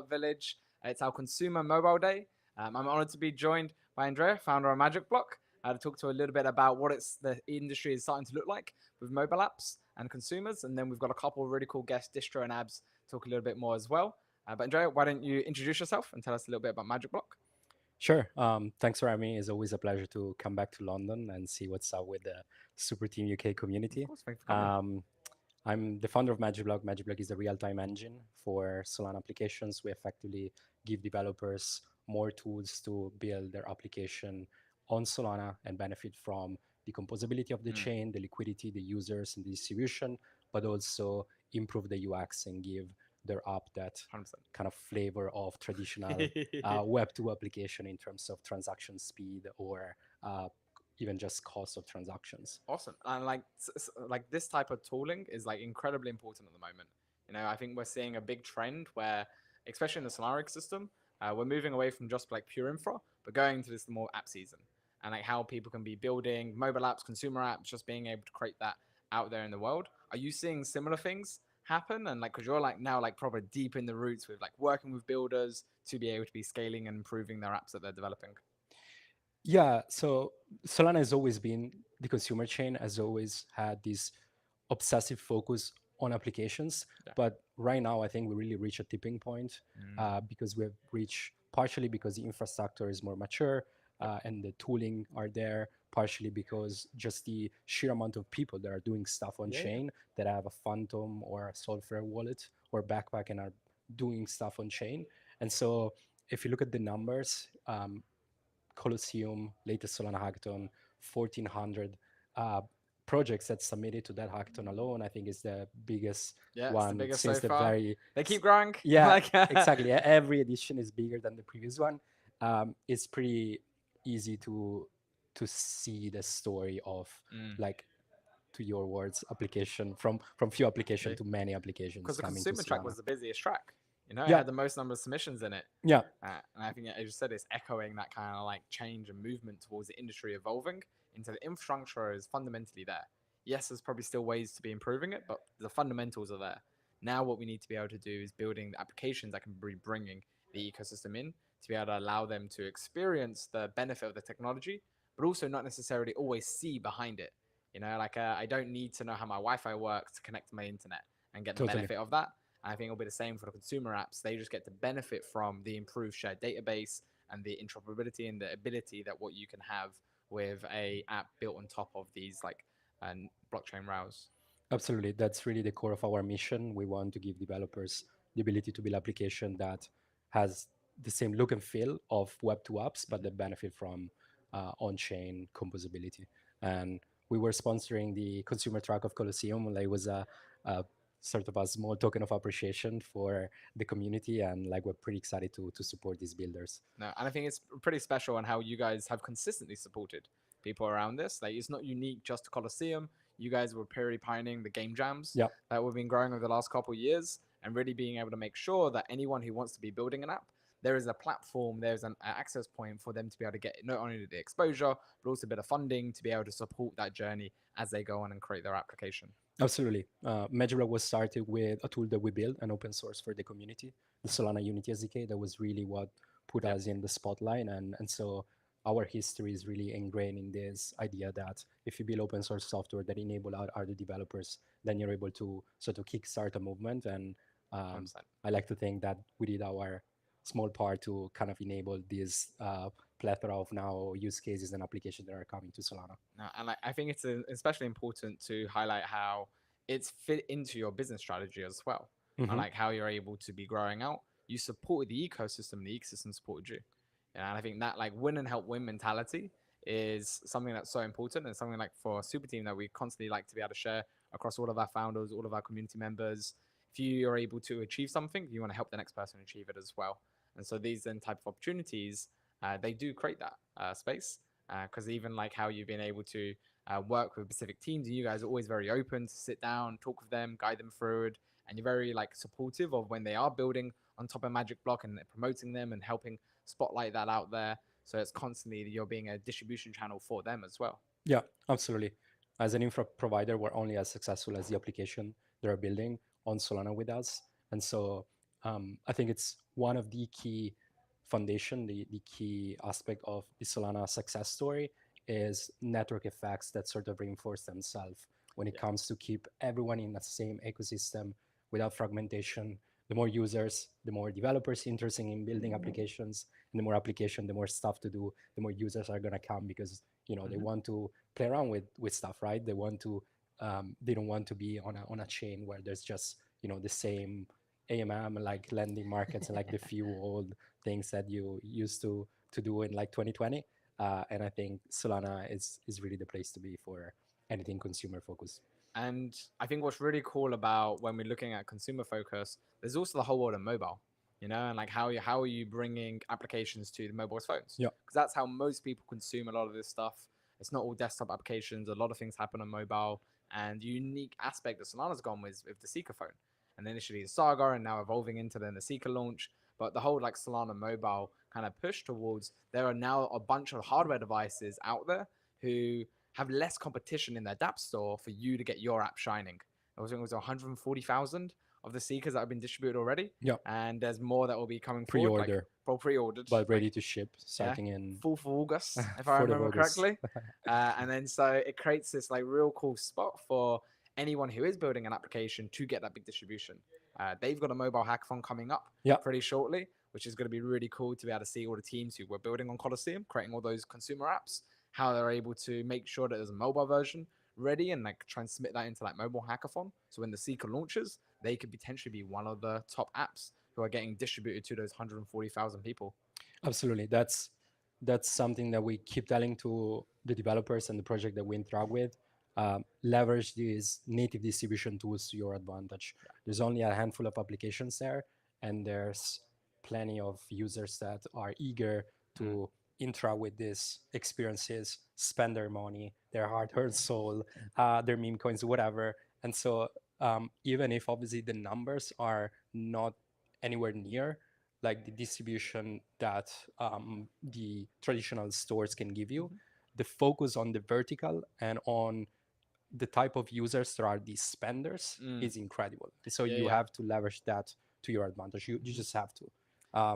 Startup Village. It's our Consumer Mobile Day. I'm honored to be joined by Andrea, founder of Magic Block, to talk to a little bit about what the industry is starting to look like with mobile apps and consumers. And then we've got a couple of really cool guests, Distro and Abs, talk a little bit more as well. But Andrea, why don't you introduce yourself and tell us a little bit about Magic Block? Sure. Thanks for having me. It's always a pleasure to come back to London and see what's up with the Super Team UK Of community. course, thanks for coming. Um, I'm the founder of MagicBlock. MagicBlock is a real-time engine for Solana applications. We effectively give developers more tools to build their application on Solana and benefit from the composability of the chain, the liquidity, the users, and the distribution, but also improve the UX and give their app that 100%. kind of flavor of traditional Web2 application in terms of transaction speed or uh, even just cost of transactions. Awesome. And like this type of tooling is like incredibly important at the moment. I think we're seeing a big trend where, especially in the Solaric system, we're moving away from just like pure infra, but going to this more app season and like how people can be building mobile apps, consumer apps, just being able to create that out there in the world. Are you seeing similar things happen? And like, because you're like now like probably deep in the roots with like working with builders to be able to be scaling and improving their apps that they're developing. Yeah, so Solana has always been the consumer chain, has always had this obsessive focus on applications. Yeah. But right now, I think we really reach a tipping point because we've reached partially because the infrastructure is more mature and the tooling are there, partially because just the sheer amount of people that are doing stuff on Yeah. chain that have a Phantom or a Solfair wallet or backpack and are doing stuff on chain. And so if you look at the numbers, Colosseum, latest Solana hackathon, 1,400 projects that submitted to that hackathon alone. I think is the biggest Yeah, it's the one biggest so since the far. very. They keep growing. Yeah, like exactly. Every edition is bigger than the previous one. It's pretty easy to see the story of like to your words application from few application to many applications because the coming to consumer track Solana. was the busiest track. It Yeah, had the most number of submissions in it. yeah, And I think, as you said, it's echoing that kind of like change and movement towards the industry evolving into the infrastructure is fundamentally there. Yes, there's probably still ways to be improving it, but the fundamentals are there. Now, what we need to be able to do is building the applications that can be bringing the ecosystem in to be able to allow them to experience the benefit of the technology, but also not necessarily always see behind it. I don't need to know how my Wi-Fi works to connect to my internet and get the totally. benefit of that. And I think it'll be the same for the consumer apps. They just get to benefit from the improved shared database and the interoperability and the ability that what you can have with a app built on top of these like blockchain rails. Absolutely. That's really the core of our mission. We want to give developers the ability to build application that has the same look and feel of Web2 apps, but that benefit from on-chain composability. And we were sponsoring the consumer track of Colosseum. Like, it was a sort of a small token of appreciation for the community, and like we're pretty excited to support these builders. No, and I think it's pretty special on how you guys have consistently supported people around this. Like it's not unique just to Colosseum. You guys were purely pioneering the game jams Yeah, that we've been growing over the last couple of years and really being able to make sure that anyone who wants to be building an app, there is a platform, there's an access point for them to be able to get not only the exposure, but also a bit of funding to be able to support that journey as they go on and create their application. absolutely. MagicBlock was started with a tool that we built, an open source for the community, the Solana Unity SDK. That was really what put us in the spotlight. And so our history is really ingrained in this idea that if you build open source software that enable other developers, then you're able to sort of kickstart a movement. And 100%. I like to think that we did our small part to kind of enable this plethora of now use cases and applications that are coming to Solana. No, and I think it's especially important to highlight how it's fit into your business strategy as well, and Mm-hmm. like how you're able to be growing out. You supported the ecosystem, the ecosystem supported you, and I think that like win and help win mentality is something that's so important and something like for a super team that we constantly like to be able to share across all of our founders, all of our community members. If you are able to achieve something, you want to help the next person achieve it as well. And so these then type of opportunities, they do create that space because even like how you've been able to work with specific teams, and you guys are always very open to sit down, talk with them, guide them through it, and you're very like supportive of when they are building on top of Magic Block and promoting them and helping spotlight that out there. So it's constantly you're being a distribution channel for them as well. Yeah, absolutely. As an infra provider, we're only as successful as the application they're building on Solana with us. And so I think it's one of the key foundation, the key aspect of the Solana success story is network effects that sort of reinforce themselves when it Yeah. comes to keep everyone in the same ecosystem without fragmentation. The more users, the more developers interested in building applications, and the more application, the more stuff to do, the more users are gonna come because they Hmm. want to play around with stuff, right? They want to they don't want to be on a chain where there's just the same AMM like lending markets and like the few old things that you used to do in like 2020. And I think Solana is really the place to be for anything consumer focused. And I think what's really cool about when we're looking at consumer focus, there's also the whole world of mobile, and like how are you bringing applications to the mobile phones? Yeah, Because that's how most people consume a lot of this stuff. It's not all desktop applications. A lot of things happen on mobile. And the unique aspect that Solana's gone with the Seeker phone, and initially the Saga, and now evolving into then the Seeker launch. But the whole like Solana mobile kind of push towards there are now a bunch of hardware devices out there who have less competition in their dApp store for you to get your app shining. I think it was 140,000 of the Seekers that have been distributed already, yeah, and there's more that will be coming forward, like pre-order, pre-ordered, but like ready to ship yeah, starting in 4th of August, if I 4th of remember August. correctly. And then so it creates this like real cool spot for anyone who is building an application to get that big distribution. They've got a mobile hackathon coming up Yeah, pretty shortly, which is going to be really cool to be able to see all the teams who were building on Coliseum, creating all those consumer apps, how they're able to make sure that there's a mobile version ready and like transmit that into like mobile hackathon. So when the Seeker launches, they could potentially be one of the top apps who are getting distributed to those 140,000 people. absolutely. That's something that we keep telling to the developers and the project that we interact with. Leverage these native distribution tools to your advantage. There's only a handful of applications there, and there's plenty of users that are eager Mm. to interact with these experiences, spend their money, their hard-earned soul, their meme coins, whatever. And so, even if obviously the numbers are not anywhere near like the distribution that the traditional stores can give you, Mhm. the focus on the vertical and on the type of users that are these spenders Mm. is incredible. So Yeah, you yeah. have to leverage that to your advantage. You Mhm. just have to.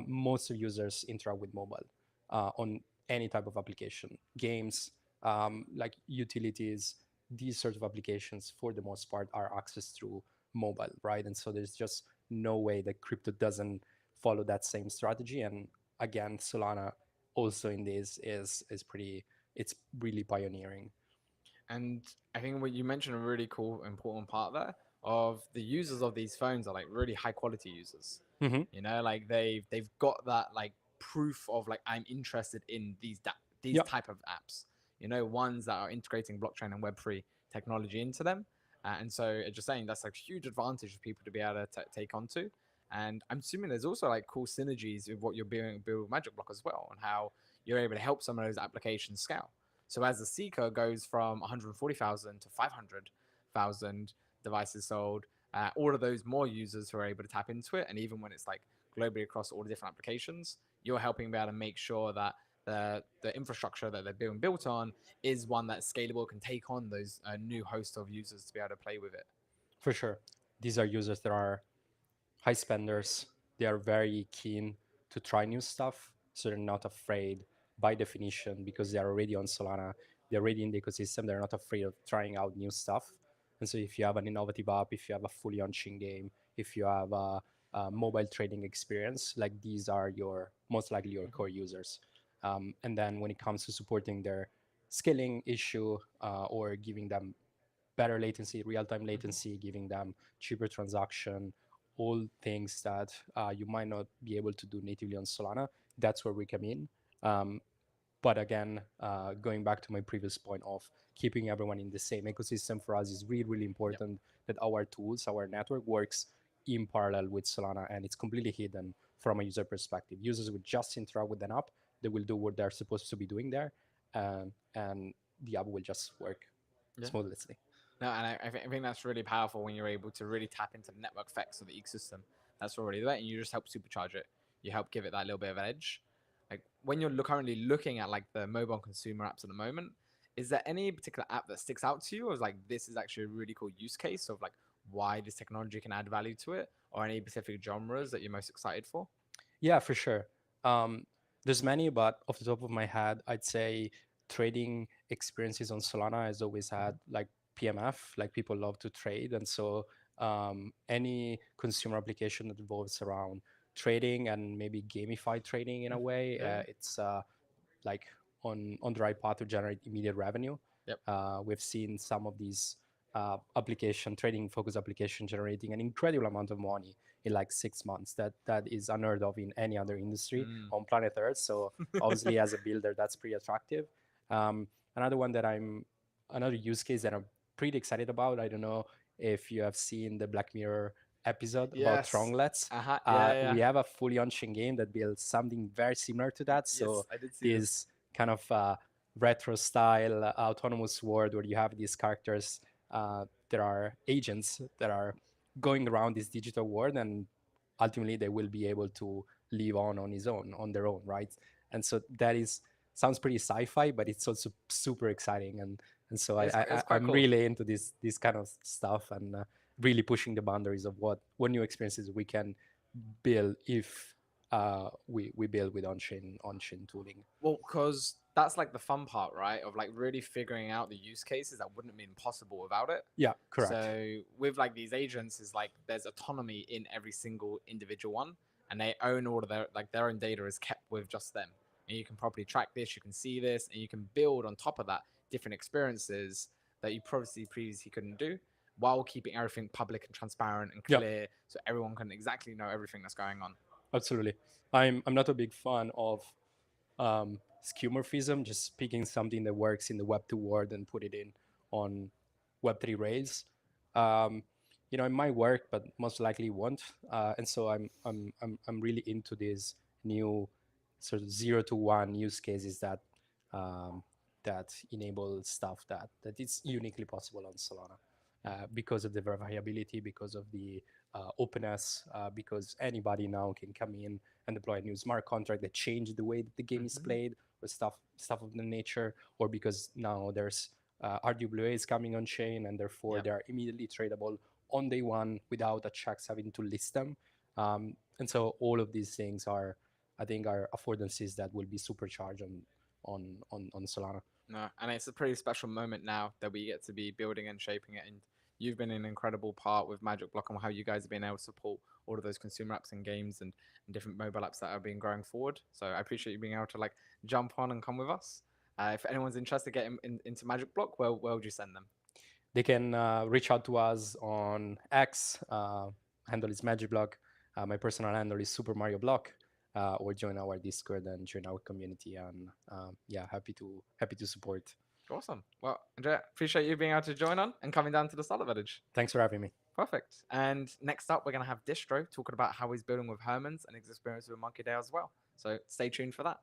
Most of users interact with mobile on any type of application, games, like utilities. These sort of applications, for the most part, are accessed through mobile, right? And so there's just no way that crypto doesn't follow that same strategy. And again, Solana also in this is pretty. It's really pioneering. And I think what you mentioned a really cool, important part there of the users of these phones are like really high quality users. Hmm. Like they've got that like proof of like I'm interested in these Yeah, type of apps. Ones that are integrating blockchain and Web3 technology into them. And so just saying that's like huge advantage for people to be able to take onto. And I'm assuming there's also like cool synergies with what you're building with Magic Block as well, and how you're able to help some of those applications scale. So as the Seeker goes from 140,000 to 500,000 devices sold, all of those more users who are able to tap into it, and even when it's like globally across all the different applications, you're helping be able to make sure that the infrastructure that they're being built on is one that's scalable, can take on those new host of users to be able to play with it. for sure. These are users that are high spenders. They are very keen to try new stuff, so they're not afraid by definition because they are already on Solana. They're already in the ecosystem. They're not afraid of trying out new stuff. And so, if you have an innovative app, if you have a fully on-chain game, if you have a mobile trading experience, like these are your most likely your core users. And then, when it comes to supporting their scaling issue or giving them better latency, real-time Mm-hmm. latency, giving them cheaper transaction, all things that you might not be able to do natively on Solana. That's where we come in. Um, but again, going back to my previous point of keeping everyone in the same ecosystem for us is really, really Yep. important that our tools, our network works in parallel with Solana and it's completely hidden from a user perspective. Users would just interact with an app, they will do what they're supposed to be doing there, and the app will just work Yeah. smoothly. No, and I think that's really powerful when you're able to really tap into the network effects of the ecosystem that's already there, and you just help supercharge it. You help give it that little bit of an edge. Like when you're currently looking at like the mobile consumer apps at the moment, is there any particular app that sticks out to you, or is like this is actually a really cool use case of like why this technology can add value to it, or any specific genres that you're most excited for? Yeah, for sure. Um, there's many, but off the top of my head, I'd say trading experiences on Solana has always had like PMF, like people love to trade. And so any consumer application that revolves around trading and maybe gamified trading in a way, Yeah. it's like on the right path to generate immediate revenue. Yep. We've seen some of these application trading focused application generating an incredible amount of money in like 6 months. That is unheard of in any other industry Mm. on planet Earth. So obviously, as a builder, that's pretty attractive. Um, another one that another use case that I'm pretty excited about. I don't know if you have seen the Black Mirror episode about Yes. Tronglets. Uh-huh. Yeah, yeah. We have a fully on-chain game that builds something very similar to that. Yes, So I did see this. this kind of retro style autonomous world where you have these characters that are agents that are going around this digital world, and ultimately they will be able to live on their own, right? And so that is sounds pretty sci-fi, but it's also super exciting, and so It's quite I'm cool. really into this kind of stuff, and really pushing the boundaries of what new experiences we can build if we build with on-chain tooling. Well, because that's like the fun part, right? Of like really figuring out the use cases that wouldn't have been possible without it. Yeah, correct. So with like these agents, is like there's autonomy in every single individual one, and they own all of their own data is kept with just them. And you can properly track this, you can see this, and you can build on top of that different experiences that you previously couldn't do, while keeping everything public and transparent and Yeah, clear, so everyone can exactly know everything that's going on. absolutely. I'm not a big fan of skeuomorphism, just picking something that works in the Web2 world and put it in on Web3 rails. Um, it might work, but most likely won't. And so I'm really into these new sort of 0 to 1 use cases um, that enable stuff that is uniquely possible on Solana. Because of the variability, because of the openness, because anybody now can come in and deploy a new smart contract that change the way that the game is played, or stuff of the nature, or because now there's RWAs coming on chain, and therefore Yeah. they are immediately tradable on day one without a checks having to list them. And so all of these things are, I think, are affordances that will be supercharged on Solana. No, and it's a pretty special moment now that we get to be building and shaping it. And you've been an incredible part with Magic Block and how you guys have been able to support all of those consumer apps and games and different mobile apps that have been growing forward. So I appreciate you being able to like jump on and come with us. If anyone's interested, get into Magic Block. Where would you send them? They can reach out to us on X. Handle is MagicBlock. My personal handle is Super Mario Block. Or join our Discord and join our community. And yeah, happy to support. Awesome. Well, Andrea, appreciate you being able to join on and coming down to the Startup Village. Thanks for having me. Perfect. And next up, we're going to have Distro talking about how he's building with Hermans and his experience with Monkey Day as well. So stay tuned for that.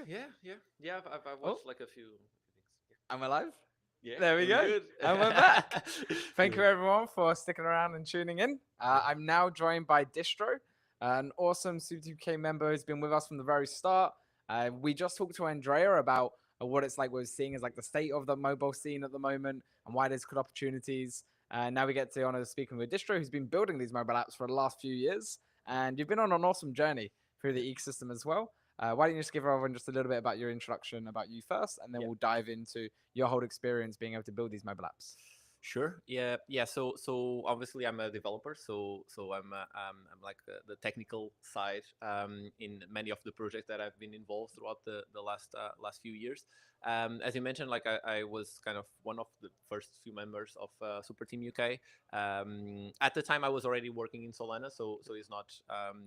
Yes. Yeah. I've Oh, watched like a few things. I'm alive. Yeah. There we We're go. good. And we're back. Thank you Good. everyone for sticking around and tuning in. Yeah. I'm now joined by Distro, an awesome Super2K member who's been with us from the very start. We just talked to Andrea about what it's like we're seeing as like the state of the mobile scene at the moment and why there's good opportunities. And now we get the honor of speaking with Distro, who's been building these mobile apps for the last few years. And you've been on an awesome journey through the ecosystem as well. Why don't you just give everyone just a little bit about your introduction, about you first, and then Yeah. we'll dive into your whole experience being able to build these mobile apps. Sure. Yeah. So obviously I'm a developer. So I'm like the technical side in many of the projects that I've been involved throughout the last few years. As you mentioned, like I was kind of one of the first few members of Super Team UK. At the time, I was already working in Solana, so it's not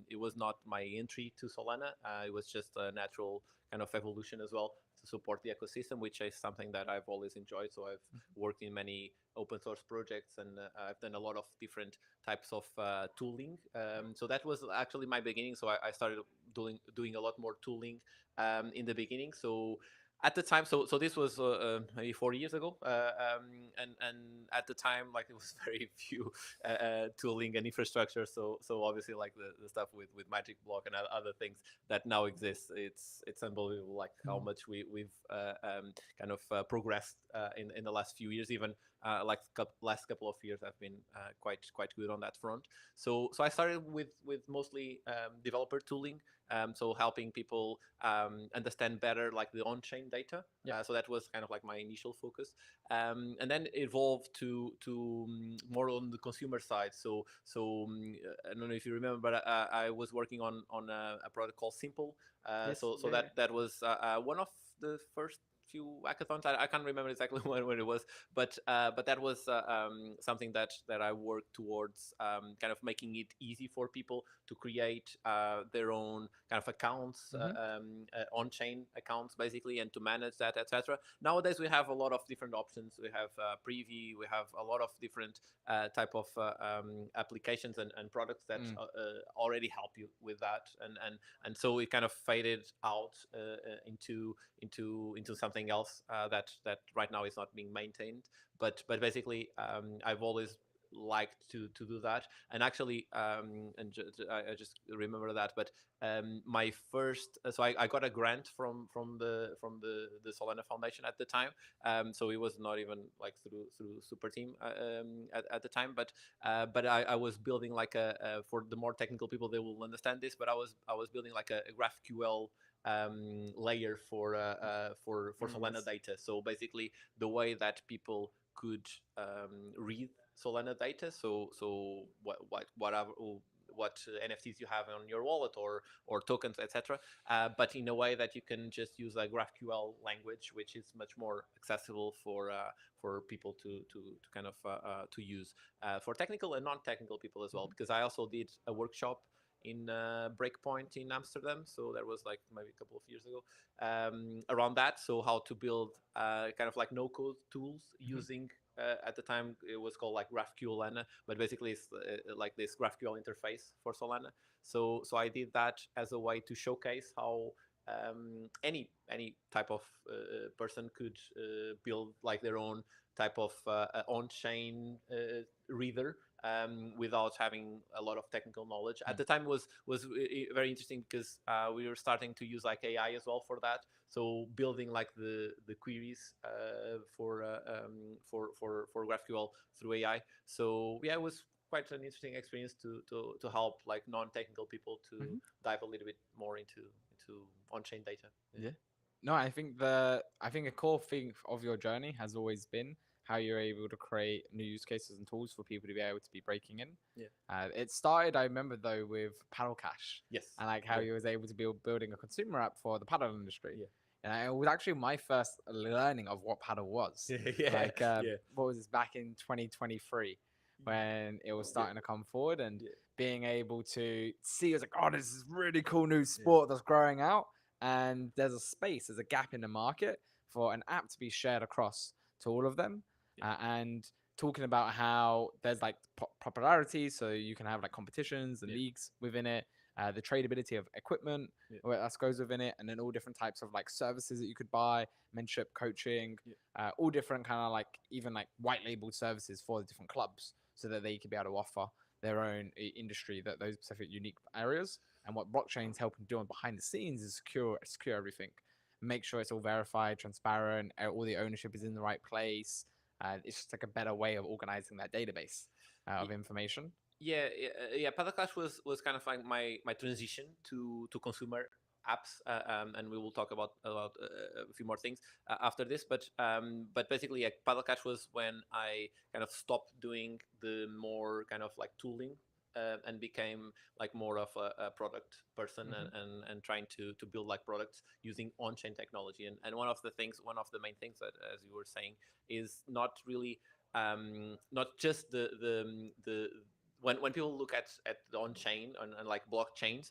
it was not my entry to Solana. It was just a natural kind of evolution as well to support the ecosystem, which is something that I've always enjoyed. So I've worked in many open source projects, and I've done a lot of different types of tooling. So that was actually my beginning. So I started doing a lot more tooling in the beginning. So at the time, so this was maybe 4 years ago, and at the time, like it was very few tooling and infrastructure. So obviously, like the stuff with Magic Block and other things that now exist, it's unbelievable, like how much we've kind of progressed in the last few years. Even like last couple of years, I've been quite good on that front. So I started with mostly developer tooling. So helping people understand better like the on-chain data. Yeah. So that was kind of like my initial focus, and then evolved to more on the consumer side. So I don't know if you remember, but I was working on a product called Simple. Yes. So Yeah, that was one of the first few hackathons. I can't remember exactly when it was, but that was something that I worked towards, kind of making it easy for people to create their own kind of accounts, on-chain accounts, basically, and to manage that, etc. Nowadays, we have a lot of different options. We have Privy, we have a lot of different type of applications and products that already help you with that, and so it kind of faded out into something else that right now is not being maintained. But basically, I've always liked to do that, and actually I just remember that. But my first so I got a grant from the Solana Foundation at the time. So it was not even like through Super Team at the time, but I was building like a for the more technical people, they will understand this, but I was building like a GraphQL layer for Solana Yes. data. So basically, the way that people could read Solana data. So what NFTs you have on your wallet or tokens, etc. But in a way that you can just use a GraphQL language, which is much more accessible for people to kind of to use for technical and non-technical people as well. Because I also did a workshop in Breakpoint in Amsterdam. So that was like maybe a couple of years ago, around that. So how to build kind of like no-code tools using. At the time, it was called like GraphQL, but basically it's like this GraphQL interface for Solana. So I did that as a way to showcase how any type of person could build like their own type of on-chain reader without having a lot of technical knowledge. At the time, was very interesting because we were starting to use like AI as well for that. So building like the queries for GraphQL through AI. So yeah, it was quite an interesting experience to help like non-technical people to dive a little bit more into on-chain data. Yeah. No, I think a core thing of your journey has always been how you're able to create new use cases and tools for people to be able to be breaking in. Yeah. It started, I remember though, with Paddle Cash Yes. and like how Yeah. you was able to building a consumer app for the paddle industry. Yeah. And it was actually my first learning of what paddle was. Yeah. Like, Yeah. what was this back in 2023 when it was starting to come forward and Yeah. being able to see, it was like, oh, this is really cool new sport that's growing out. And there's a gap in the market for an app to be shared across to all of them. And talking about how there's like popularity, so you can have like competitions and leagues within it, the tradability of equipment, Yeah. what else goes within it, and then all different types of like services that you could buy, mentorship, coaching, all different kind of like even like white labeled services for the different clubs, so that they could be able to offer their own industry, that those specific unique areas. And what blockchain's helping do behind the scenes is secure everything, make sure it's all verified, transparent, all the ownership is in the right place. It's just like a better way of organizing that database of information. Yeah. Paddle Clash was kind of like my transition to consumer apps, and we will talk about a few more things after this. But basically, yeah, Paddle Clash was when I kind of stopped doing the more kind of like tooling. And became like more of a product person, and trying to build like products using on-chain technology. And one of the main things that, as you were saying, is not really not just the when people look at the on-chain and like blockchains,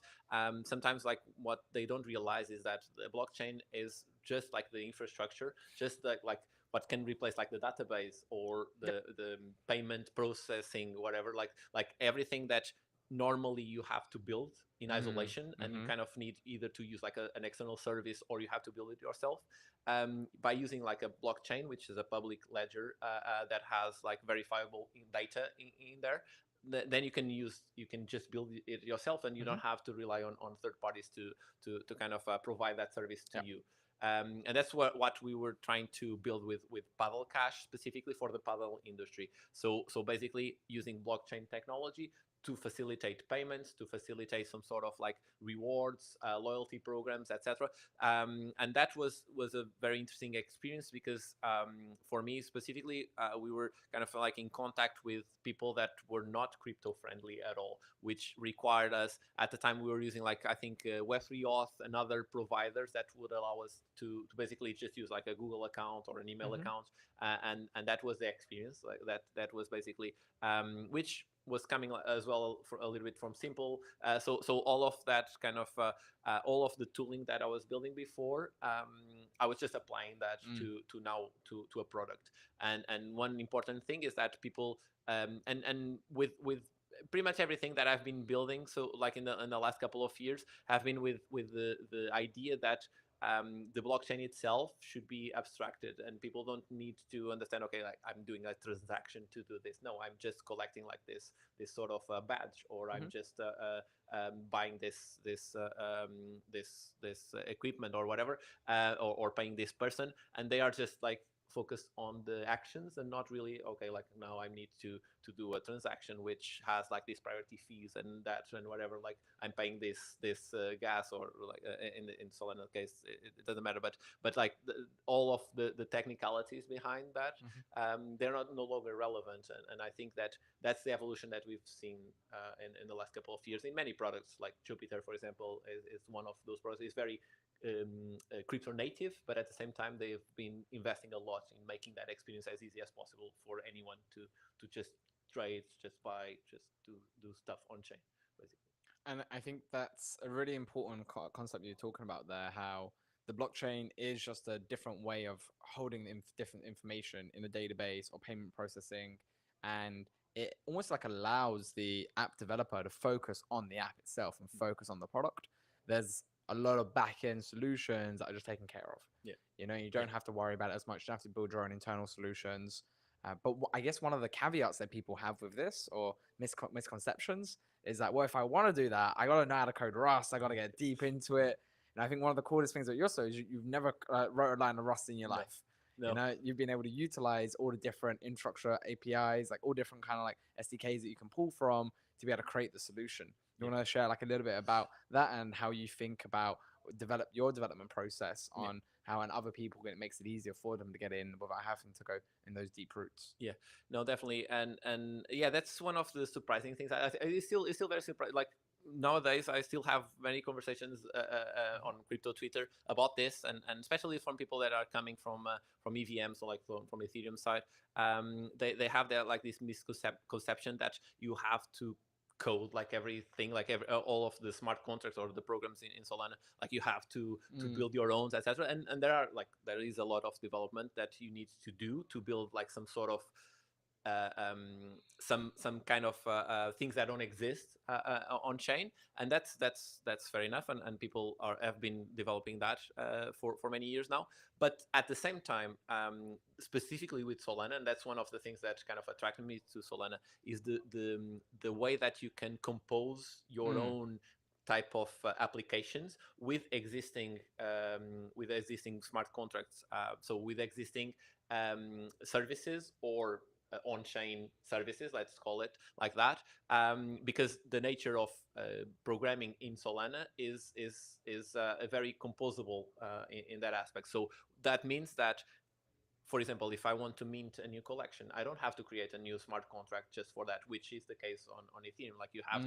sometimes like what they don't realize is that the blockchain is just like the infrastructure, just like what can replace like the database or the payment processing, whatever, like everything that normally you have to build in isolation, and you kind of need either to use like an external service, or you have to build it yourself. By using like a blockchain, which is a public ledger that has like verifiable data in there, then you can just build it yourself, and you don't have to rely on third parties to kind of provide that service to you. And that's what we were trying to build with Paddle Cash, specifically for the paddle industry. So basically using blockchain technology to facilitate payments, to facilitate some sort of like rewards, loyalty programs, etc. And that was a very interesting experience, because for me specifically, we were kind of like in contact with people that were not crypto friendly at all, which required us, at the time we were using like, I think, Web3 Auth and other providers that would allow us to basically just use like a Google account or an email account, and that was the experience. Like that was basically which was coming as well for a little bit from Simple. So all of that kind of all of the tooling that I was building before, I was just applying that to now to a product. And one important thing is that people and with pretty much everything that I've been building, so like in the last couple of years, have been with the idea that the blockchain itself should be abstracted, and people don't need to understand, okay, like I'm doing a transaction to do this. No, I'm just collecting like this sort of badge, or I'm just buying this equipment or whatever, or paying this person, and they are just like focused on the actions, and not really, okay, like now I need to do a transaction which has like these priority fees and that and whatever, like I'm paying this gas, or like in Solana case it doesn't matter, but like all of the technicalities behind that, they're no longer relevant. And I think that's the evolution that we've seen in the last couple of years in many products. Like Jupiter, for example, is one of those products. It's very crypto native, but at the same time they've been investing a lot in making that experience as easy as possible for anyone to just trade, just buy, just to do stuff on chain, basically. And I think that's a really important concept you're talking about there, how the blockchain is just a different way of holding different information in a database or payment processing, and it almost like allows the app developer to focus on the app itself and focus on the product. There's a lot of back-end solutions that are just taken care of. Yeah. You know, you don't have to worry about it as much. You don't have to build your own internal solutions. But I guess one of the caveats that people have with this, or misconceptions, is that, well, if I want to do that, I got to know how to code Rust. I got to get deep into it. And I think one of the coolest things that you're so is you've never wrote a line of Rust in your life. No. You know, you've been able to utilize all the different infrastructure APIs, like all different kind of like SDKs that you can pull from to be able to create the solution. You want to share like a little bit about that and how you think about your development process on how, and other people, it makes it easier for them to get in without having to go in those deep roots. Yeah, no, definitely. And yeah, that's one of the surprising things. It's still very surprising. Like nowadays, I still have many conversations on crypto Twitter about this, and especially from people that are coming from EVM, so like from Ethereum side. They have that like this misconception that you have to code like everything, like all of the smart contracts or the programs in Solana, like you have to build your own, etc. And there is a lot of development that you need to do to build like some sort of some kind of things that don't exist on chain, and that's fair enough, and people have been developing that for many years now. But at the same time, specifically with Solana, and that's one of the things that kind of attracted me to Solana, is the way that you can compose your own type of applications with existing smart contracts. So with existing services or on-chain services, let's call it like that, because the nature of programming in Solana is a very composable in that aspect. So that means that, for example, if I want to mint a new collection, I don't have to create a new smart contract just for that, which is the case on Ethereum. Like you have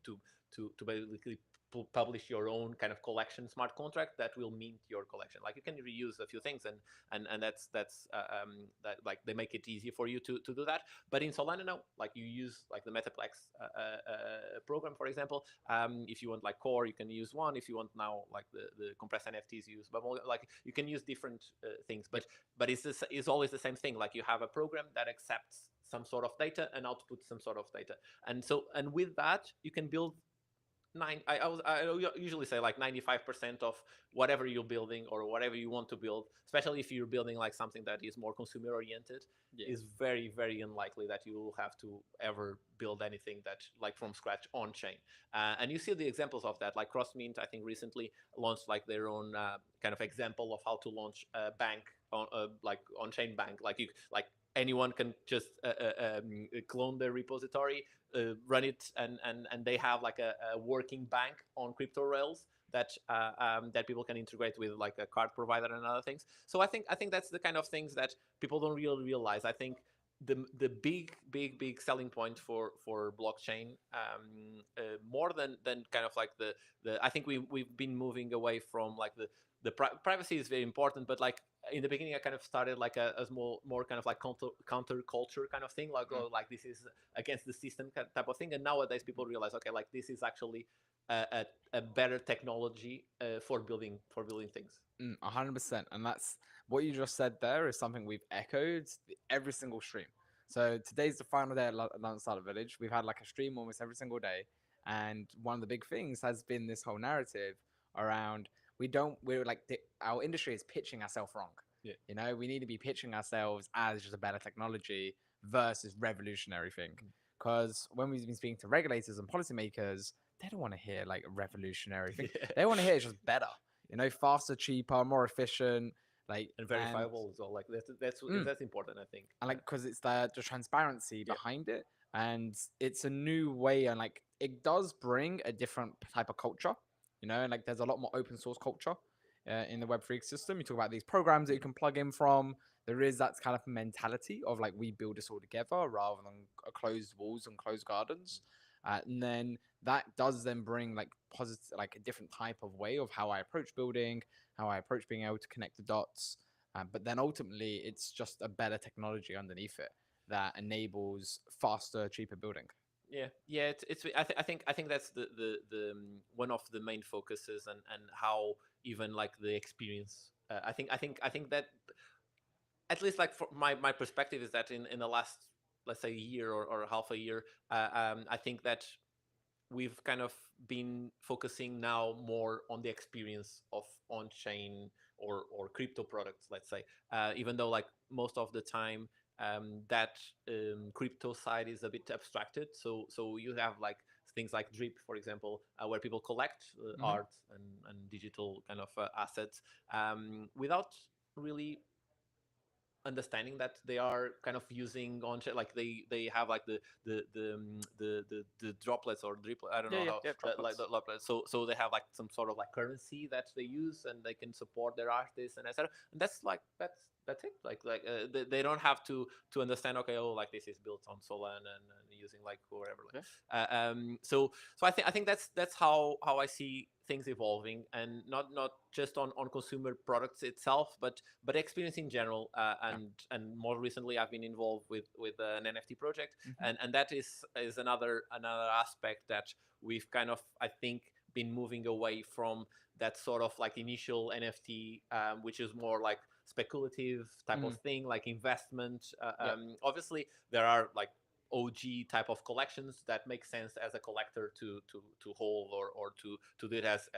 to basically publish your own kind of collection smart contract that will mint your collection. Like you can reuse a few things, and that's that like they make it easy for you to do that. But in Solana, no, like you use like the Metaplex program, for example. If you want like core, you can use one. If you want now like the compressed NFTs, use Bubble. Like you can use different things, but it's always the same thing. Like you have a program that accepts some sort of data and outputs some sort of data, and with that you can build I usually say like 95% of whatever you're building or whatever you want to build, especially if you're building like something that is more consumer oriented, is very, very unlikely that you will have to ever build anything that like from scratch on chain. And you see the examples of that, like Crossmint, I think recently launched like their own kind of example of how to launch a bank on like on chain bank. Like anyone can just clone their repository, run it, and they have like a working bank on crypto rails that that people can integrate with like a card provider and other things. So I think that's the kind of things that people don't really realize. I think the big selling point for blockchain, more than kind of like the I think we've been moving away from like the privacy is very important, but like in the beginning I kind of started like a small more kind of like counter culture kind of thing, like oh, like this is against the system type of thing. And nowadays people realize, okay, like this is actually a better technology for building things. 100%. And that's what you just said there is something we've echoed every single stream. So today's the final day at London Startup Village. We've had like a stream almost every single day. And one of the big things has been this whole narrative around we're like our industry is pitching ourselves wrong. Yeah. You know, we need to be pitching ourselves as just a better technology versus revolutionary thing. Because when we've been speaking to regulators and policymakers, they don't want to hear like a revolutionary thing. Yeah. They want to hear it's just better. You know, faster, cheaper, more efficient, like and verifiable as well. Like that's important, I think. And like because it's the transparency behind it, and it's a new way, and like it does bring a different type of culture. You know, and like there's a lot more open source culture in the Web3 system. You talk about these programs that you can plug in from. There is that kind of mentality of like we build this all together rather than closed walls and closed gardens. And then that does then bring like positive, like a different type of way of how I approach building, how I approach being able to connect the dots. But then ultimately, it's just a better technology underneath it that enables faster, cheaper building. Yeah. I think that's the one of the main focuses, and how even like the experience. I think that at least like for my perspective is that in the last, let's say, year or half a year, I think that we've kind of been focusing now more on the experience of on-chain or crypto products, let's say, even though like most of the time that crypto side is a bit abstracted. So you have like things like Drip, for example, where people collect art and digital kind of assets without really understanding that they are kind of using on like they have like the droplets or drip, I don't know how like the droplets. So they have like some sort of like currency that they use, and they can support their artists and etc. And that's it. Like they don't have to understand, okay, oh, like this is built on Solana and using like whatever. So I think that's how I see things evolving, and not just on consumer products itself, but experience in general. And more recently, I've been involved with an NFT project, and that is another aspect that we've kind of, I think, been moving away from that sort of like initial NFT, which is more like speculative type of thing, like investment. Yep. Obviously, there are like OG type of collections that make sense as a collector to hold or to do it as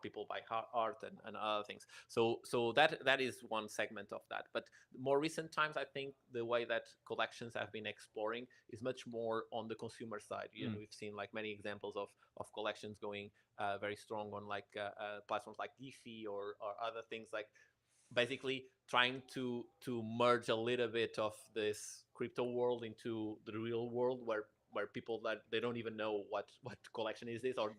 people buy art and other things. So that is one segment of that. But more recent times, I think the way that collections have been exploring is much more on the consumer side. We've seen like many examples of collections going very strong on like platforms like Giphy or other things, like basically trying to merge a little bit of this crypto world into the real world, where people that they don't even know what collection is this, or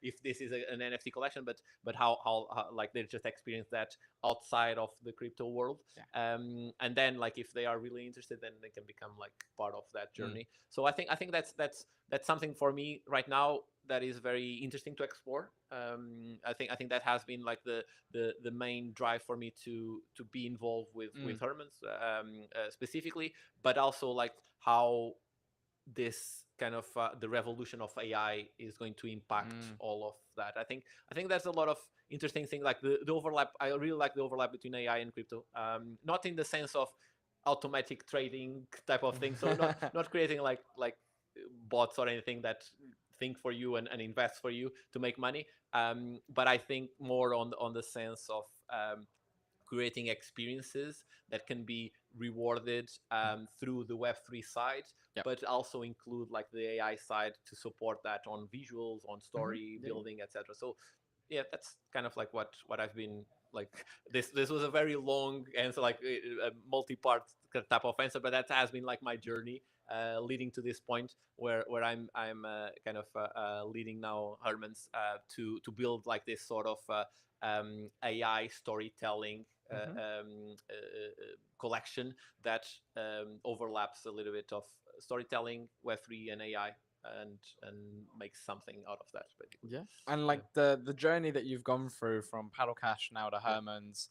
if this is an NFT collection, but how like they just experience that outside of the crypto world. And then like if they are really interested, then they can become like part of that journey. So I think that's something for me right now that is very interesting to explore. I think that has been like the main drive for me to be involved with Hermans specifically, but also like how this kind of the revolution of AI is going to impact all of that. I think there's a lot of interesting things, like the overlap. I really like the overlap between AI and crypto. Not in the sense of automatic trading type of thing. So not creating like bots or anything that think for you and invest for you to make money. But I think more on the sense of creating experiences that can be rewarded through the Web3 side, but also include like the AI side to support that on visuals, on story building, etc. So yeah, that's kind of like what I've been like. This was a very long answer, like a multi-part type of answer, but that has been like my journey leading to this point where I'm kind of leading now Hermans to build like this sort of AI storytelling collection that overlaps a little bit of storytelling, Web3 and AI, and makes something out of that, basically. Yeah. And like the journey that you've gone through from Paddle Cash now to Hermans,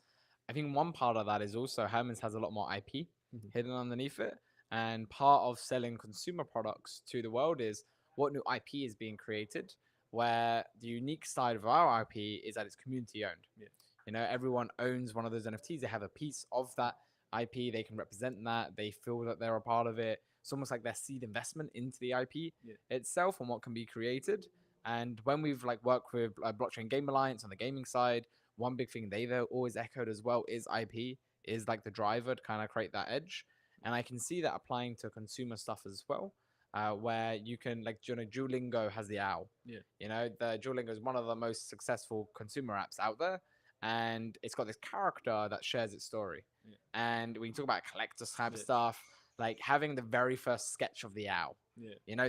I think one part of that is also Hermans has a lot more IP hidden underneath it. And part of selling consumer products to the world is what new IP is being created, where the unique side of our IP is that it's community owned. Everyone owns one of those NFTs. They have a piece of that IP. They can represent that. They feel that they're a part of it. It's almost like their seed investment into the IP itself and what can be created. And when we've like worked with Blockchain Game Alliance on the gaming side, one big thing they've always echoed as well is IP is like the driver to kind of create that edge. And I can see that applying to consumer stuff as well, where you can like, Duolingo has the owl. The Duolingo is one of the most successful consumer apps out there. And it's got this character that shares its story. And when you talk about collector's type stuff, like having the very first sketch of the owl,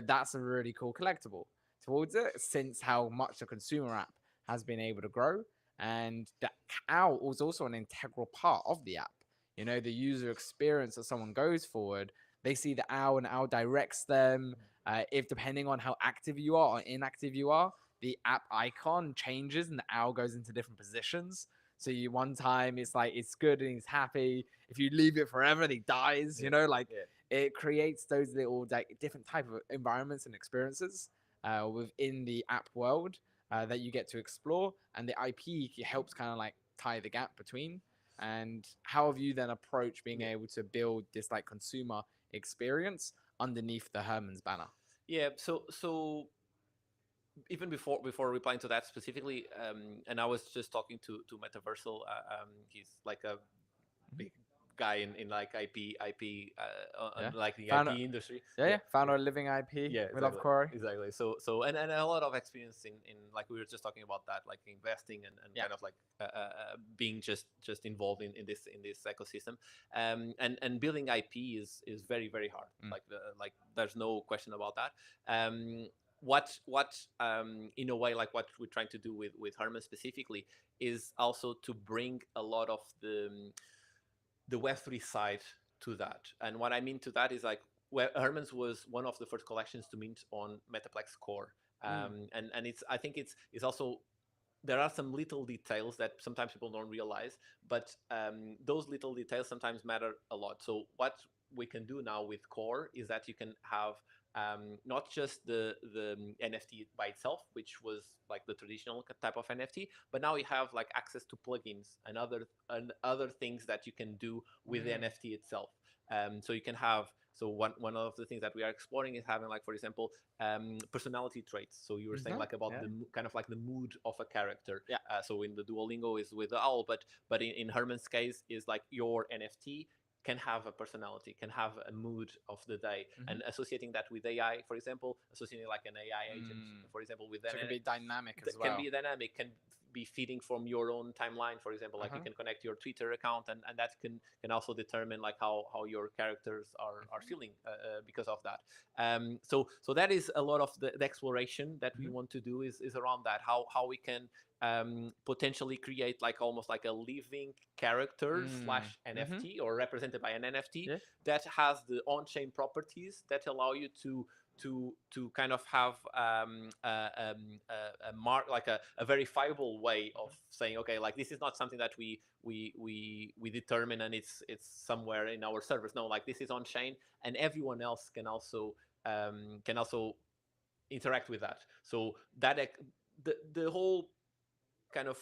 that's a really cool collectible towards it, since how much the consumer app has been able to grow. And the owl was also an integral part of the app. The user experience that someone goes forward, they see the owl and the owl directs them. If depending on how active you are or inactive you are, the app icon changes and the owl goes into different positions. So one time it's like it's good and he's happy. If you leave it forever, he dies. It creates those little like different type of environments and experiences within the app world that you get to explore, and the IP helps kind of like tie the gap between. And how have you then approached being able to build this like consumer experience underneath the Hermans banner? Yeah, so even before replying to that specifically, and I was just talking to Metaversal. He's like a big guy in like IP like the IP industry. Founder of Living IP. Exactly. We love Corey. Exactly. So and a lot of experience in like we were just talking about that, like investing and kind of like being just involved in this ecosystem. And building IP is very, very hard. Like there's no question about that. What in a way, like what we're trying to do with Herman specifically is also to bring a lot of the Web3 side to that. And what I mean to that is like Hermans was one of the first collections to mint on Metaplex Core. And I think it's also, there are some little details that sometimes people don't realize, but those little details sometimes matter a lot. So what we can do now with Core is that you can have not just the NFT by itself, which was like the traditional type of NFT, but now you have like access to plugins and other things that you can do with the NFT itself. So you can have, so one of the things that we are exploring is having, like, for example, personality traits. So you were saying like about the kind of like the mood of a character. Yeah. So in the Duolingo is with the owl, but in Herman's case is like your NFT can have a personality, can have a mood of the day, and associating that with AI, for example, associating like an AI agent, for example, with So it can be dynamic as well. Can be dynamic, can be feeding from your own timeline, for example, like you can connect your Twitter account, and that can also determine like how your characters are feeling because of that. So that is a lot of the exploration that we want to do is around that, how we can potentially create like almost like a living character slash NFT or represented by an NFT that has the on-chain properties that allow you to kind of have a mark, like a verifiable way of saying, okay, like this is not something that we determine and it's somewhere in our servers. No, like this is on chain, and everyone else can also interact with that. So that the whole kind of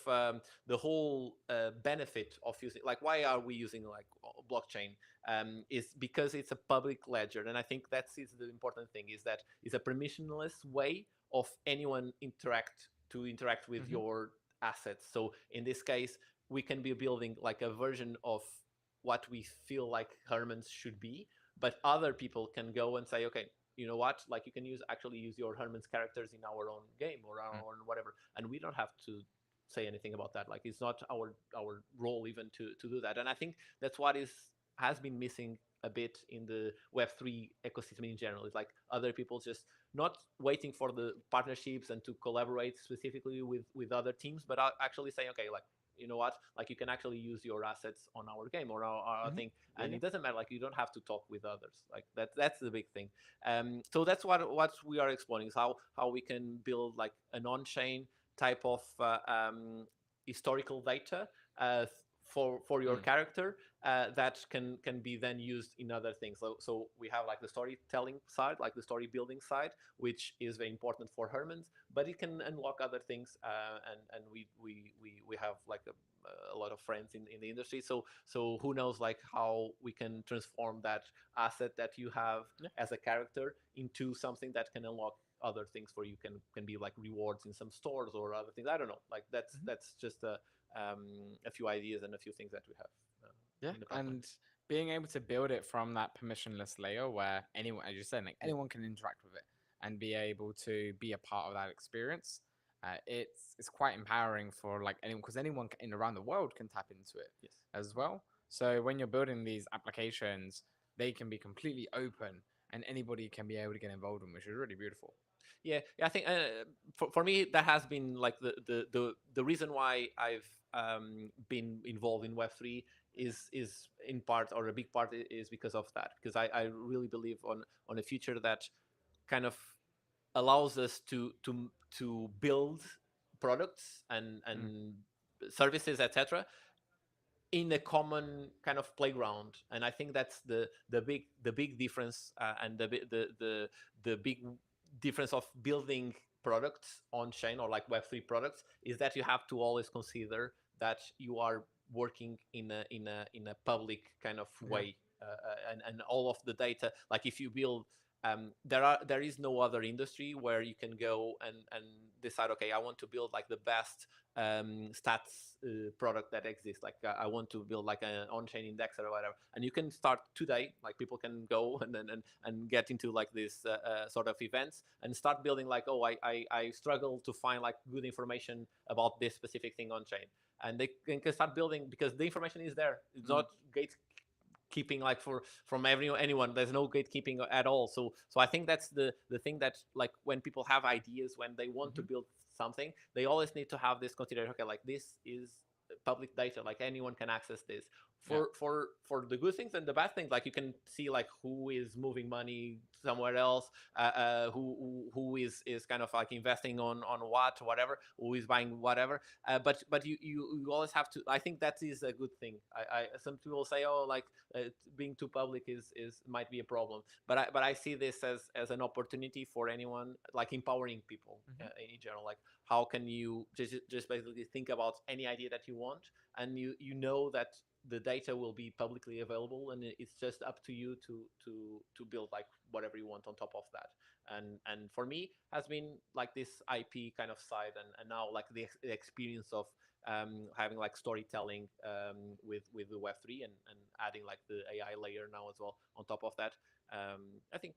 the whole benefit of using, like, why are we using like blockchain, is because it's a public ledger, and I think that's the important thing, is that it's a permissionless way of anyone interact with your assets. So in this case, we can be building like a version of what we feel like Herman's should be, but other people can go and say, okay, you know what, like you can actually use your Herman's characters in our own game or our own whatever, and we don't have to say anything about that. Like it's not our role even to do that. And I think that's what has been missing a bit in the Web3 ecosystem in general. It's like other people just not waiting for the partnerships and to collaborate specifically with other teams, but actually saying, okay, like, you know what, like you can actually use your assets on our game or our thing, and it doesn't matter, like you don't have to talk with others. Like that's the big thing. So that's what we are exploring, is how we can build like an on-chain type of historical data for your character that can be then used in other things. So we have like the storytelling side, like the story building side, which is very important for Herman's, but it can unlock other things, and we have like a lot of friends in the industry, so who knows like how we can transform that asset that you have as a character into something that can unlock other things for you, can be like rewards in some stores or other things. I don't know, like that's just a few ideas and a few things that we have in the pipeline. And being able to build it from that permissionless layer where anyone, as you said, like anyone can interact with it and be able to be a part of that experience, it's quite empowering for like anyone, because anyone in around the world can tap into it as well. So when you're building these applications, they can be completely open and anybody can be able to get involved in, which is really beautiful. Yeah, I think for me that has been like the reason why I've been involved in Web3 is in part, or a big part, is because of that, because I really believe on a future that kind of allows us to build products and services, etc., in a common kind of playground. And I think that's the big difference, and the big difference of building products on chain or like Web3 products, is that you have to always consider that you are working in a public kind of way, and all of the data, like if you build, there is no other industry where you can go and decide, okay, I want to build like the best stats product that exists, like I want to build like an on-chain index or whatever, and you can start today, like people can go and get into like this sort of events and start building, like, oh, I struggle to find like good information about this specific thing on chain, and they can start building because the information is there. It's not gatekeeping like from anyone. There's no gatekeeping at all. So I think that's the thing, that like when people have ideas, when they want to build something, they always need to have this consideration, okay, like this is public data, like anyone can access this. for the good things and the bad things. Like you can see like who is moving money somewhere else, who is kind of like investing on whatever, who is buying whatever. But you always have to. I think that is a good thing. I some people say, oh, like being too public is might be a problem, but I see this as an opportunity for anyone, like empowering people in general. Like how can you just basically think about any idea that you want, and you know that the data will be publicly available, and it's just up to you to build like whatever you want on top of that. And for me has been like this IP kind of side, and now like the experience of having like storytelling with the Web3 and adding like the AI layer now as well on top of that. I think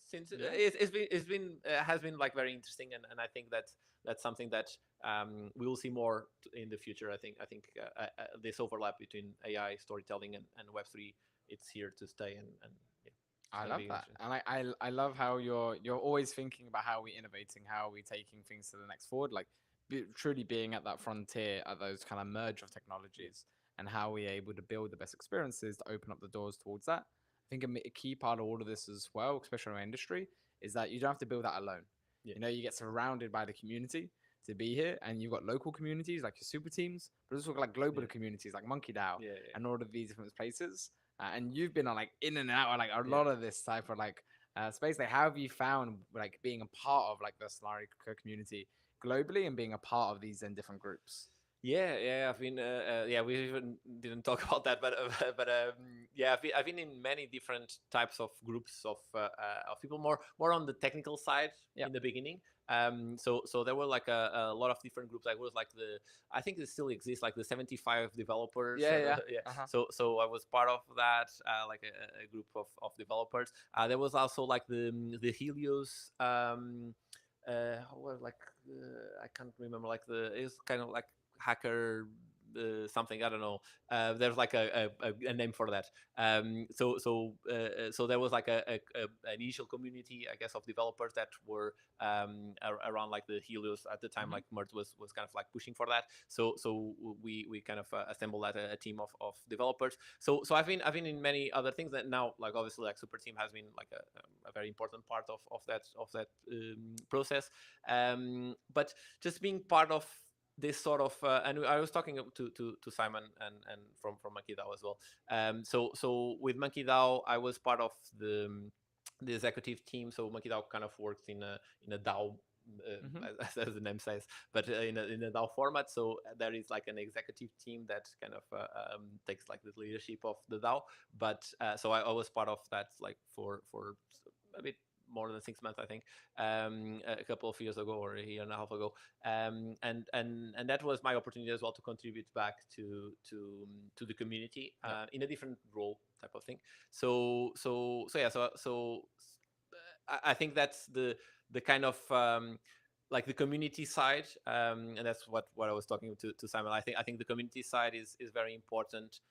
since it's been has been like very interesting, and I think that's something that we will see more in the future. I think this overlap between AI storytelling and Web3, it's here to stay, and yeah. I love that, and I love how you're always thinking about how we innovating, how we taking things to the next forward, like truly being at that frontier, at those kind of merge of technologies, and how we're able to build the best experiences to open up the doors towards that. I think a key part of all of this as well, especially in our industry, is that you don't have to build that alone. Yeah. You know, you get surrounded by the community to be here, and you've got local communities like your super teams, but also like global communities like Monkey DAO and all of these different places. And you've been on like in and out of like a lot of this type of like space. Like, how have you found like being a part of like the Solana community globally and being a part of these in different groups? I've been we even didn't talk about that, but I've been in many different types of groups of people, more on the technical side in the beginning. So there were like a lot of different groups. Like was like I think it still exists, like the 75 developers. So I was part of that, like a group of developers. There was also like the Helios. What like I can't remember, like it's kind of like hacker something, I don't know. There's like a name for that. So there was like an initial community, I guess, of developers that were around like the Helios at the time. Like Mert was kind of like pushing for that. So we kind of assembled a team of developers. So I've been in many other things that now, like obviously like Super Team has been like a very important part of that process. But just being part of this sort of and I was talking to Simon and from Monkey DAO as well. So with Monkey DAO, I was part of the executive team. So Monkey DAO kind of works in a DAO. As the name says, but in a DAO format. So there is like an executive team that kind of takes like the leadership of the DAO. But so I was part of that, like for a bit more than 6 months, I think, a couple of years ago or a year and a half ago, and that was my opportunity as well to contribute back to the community in a different role type of thing. So I think that's the kind of like the community side, and that's what I was talking to Simon. I think the community side is very important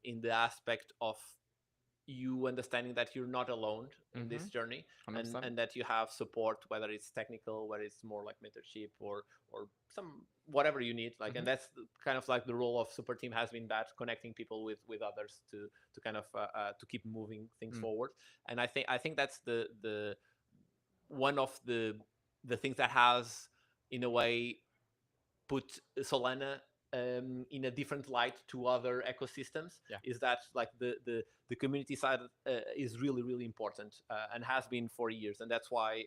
in the aspect of you understanding that you're not alone in this journey, and that you have support, whether it's technical, whether it's more like mentorship or some whatever you need, like and that's kind of like the role of Super Team has been, that connecting people with others to kind of to keep moving things forward. And I think that's the one of the things that has in a way put Solana in a different light to other ecosystems, is that like the community side is really important and has been for years, and that's why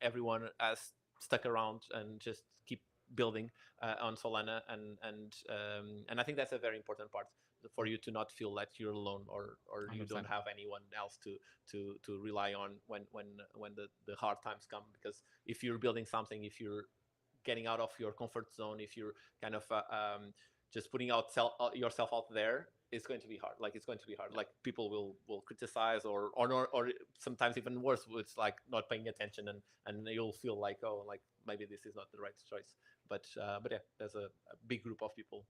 everyone has stuck around and just keep building on Solana, and I think that's a very important part for you to not feel that you're alone or you 100%. Don't have anyone else to rely on when the hard times come. Because if you're building something, if you're getting out of your comfort zone, if you're kind of just putting yourself out there, it's going to be hard. Like it's going to be hard. Like people will criticize or sometimes even worse, it's like not paying attention, and you'll feel like, oh, like maybe this is not the right choice. But yeah, there's a big group of people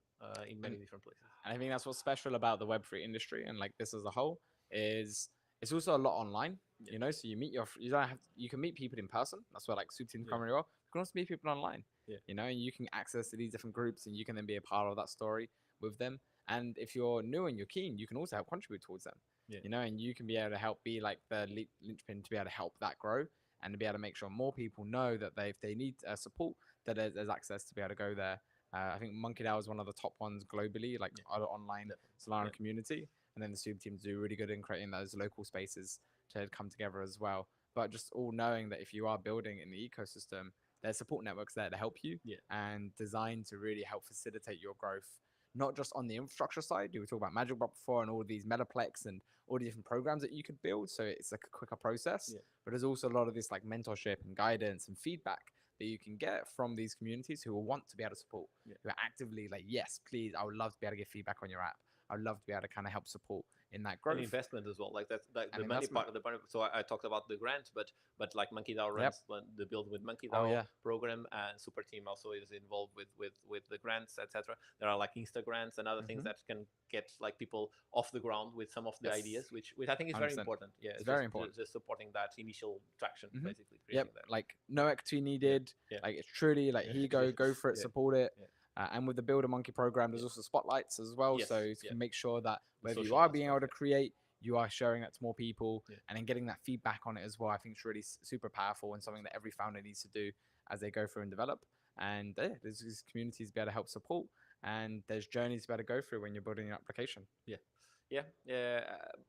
in many different places. And I think that's what's special about the Web3 industry and like this as a whole is it's also a lot online. You know, so you can meet people in person. That's where like Super Team come really well. You can also meet people online. You know, and you can access to these different groups, and you can then be a part of that story with them. And if you're new and you're keen, you can also help contribute towards them. Yeah. You know, and you can be able to help be like the linchpin to be able to help that grow and to be able to make sure more people know that if they need support, that there's access to be able to go there. I think Monkey DAO is one of the top ones globally, like other online Solana community. And then the super teams do really good in creating those local spaces to come together as well. But just all knowing that if you are building in the ecosystem, there's support networks there to help you and designed to really help facilitate your growth, not just on the infrastructure side. We were talking about Magic Bot before and all of these Metaplex and all the different programs that you could build. So it's like a quicker process, but there's also a lot of this like mentorship and guidance and feedback that you can get from these communities who will want to be able to support, who are actively like, yes, please, I would love to be able to give feedback on your app. I would love to be able to kind of help support in that growth. And investment as well, like that's like the money part of the money. So I talked about the grant, but like Monkey DAO runs the Build with Monkey DAO program, and Super Team also is involved with the grants, etc. There are like Insta grants and other things that can get like people off the ground with some of the ideas, which I think is very important. Yeah, it's very important. Just supporting that initial traction, basically. Yep, like no equity needed. Like it's truly like here you go for it, support it. And with the Build a Monkey program, there's also spotlights as well. So you can make sure that whether you are being able to create, you are sharing that to more people and then getting that feedback on it as well. I think it's really super powerful and something that every founder needs to do as they go through and develop. And there's these communities to be able to help support, and there's journeys to be able to go through when you're building an application.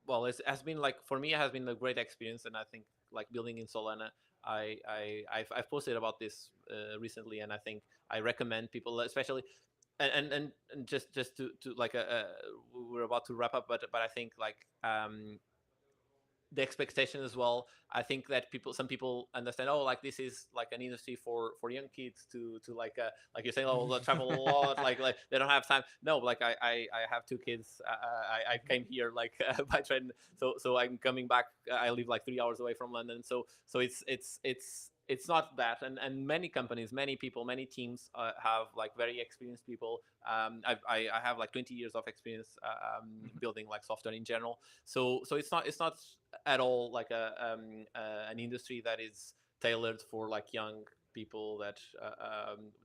Well, it has been like, for me, it has been a great experience. And I think like building in Solana, I've posted about this recently, and I think I recommend people, especially, and just to like we're about to wrap up, but I think like the expectation as well. I think that some people understand, oh, like this is like an industry for young kids to like you're saying, oh, they'll travel a lot, like they don't have time. No, like I have 2 kids. I came here like by train, so I'm coming back. I live like 3 hours away from London, so it's not that, and many companies, many people, many teams have like very experienced people. I have like 20 years of experience building like software in general. So it's not at all like an industry that is tailored for like young people that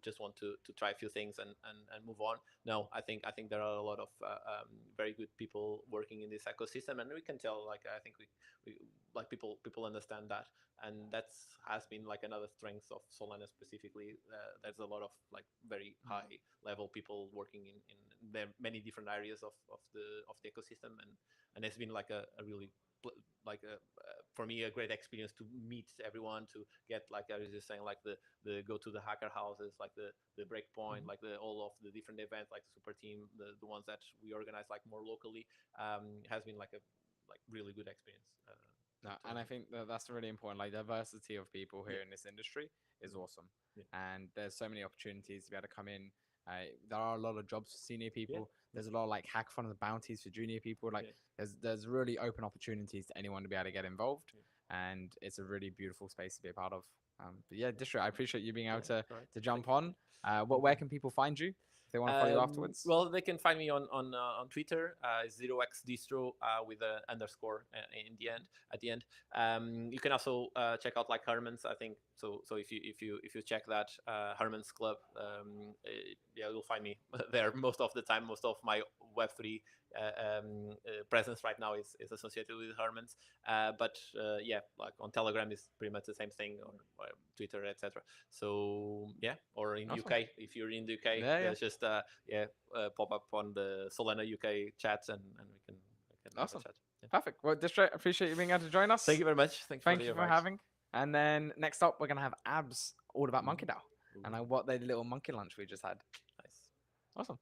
just want to try a few things and move on. No, I think there are a lot of very good people working in this ecosystem, and we can tell, like, I think we like people understand that, and that's has been like another strength of Solana specifically. There's a lot of like very high level people working in there many different areas of the ecosystem, and it's been like a really like for me a great experience to meet everyone, to get, like I was just saying, like the go to the hacker houses, like the Breakpoint, like all of the different events, like the Super Team, the ones that we organize like more locally, has been like a really good experience. No, and I think that's really important. Like diversity of people here in this industry is awesome, and there's so many opportunities to be able to come in. There are a lot of jobs for senior people. There's a lot of like hackathon and bounties for junior people. Like there's really open opportunities to anyone to be able to get involved, and it's a really beautiful space to be a part of. But yeah, Distro, I appreciate you being able to jump on. Where can people find you if they want to follow you afterwards? Well, they can find me on Twitter, 0xdistro with an underscore in the end. At the end, you can also check out like Herman's. I think so. So if you check that Herman's Club, you'll find me there most of the time. Most of my Web3 presence right now is associated with Herman's. But like on Telegram is pretty much the same thing, or Twitter, etc. So or in UK, if you're in the UK, just pop up on the Solana UK chats, and we can have a chat. Perfect. Well, Distro, appreciate you being able to join us. Thank you very much. Thank you for having. And then next up, we're gonna have Abs all about Monkey DAO and what they little monkey lunch we just had. Nice. Awesome.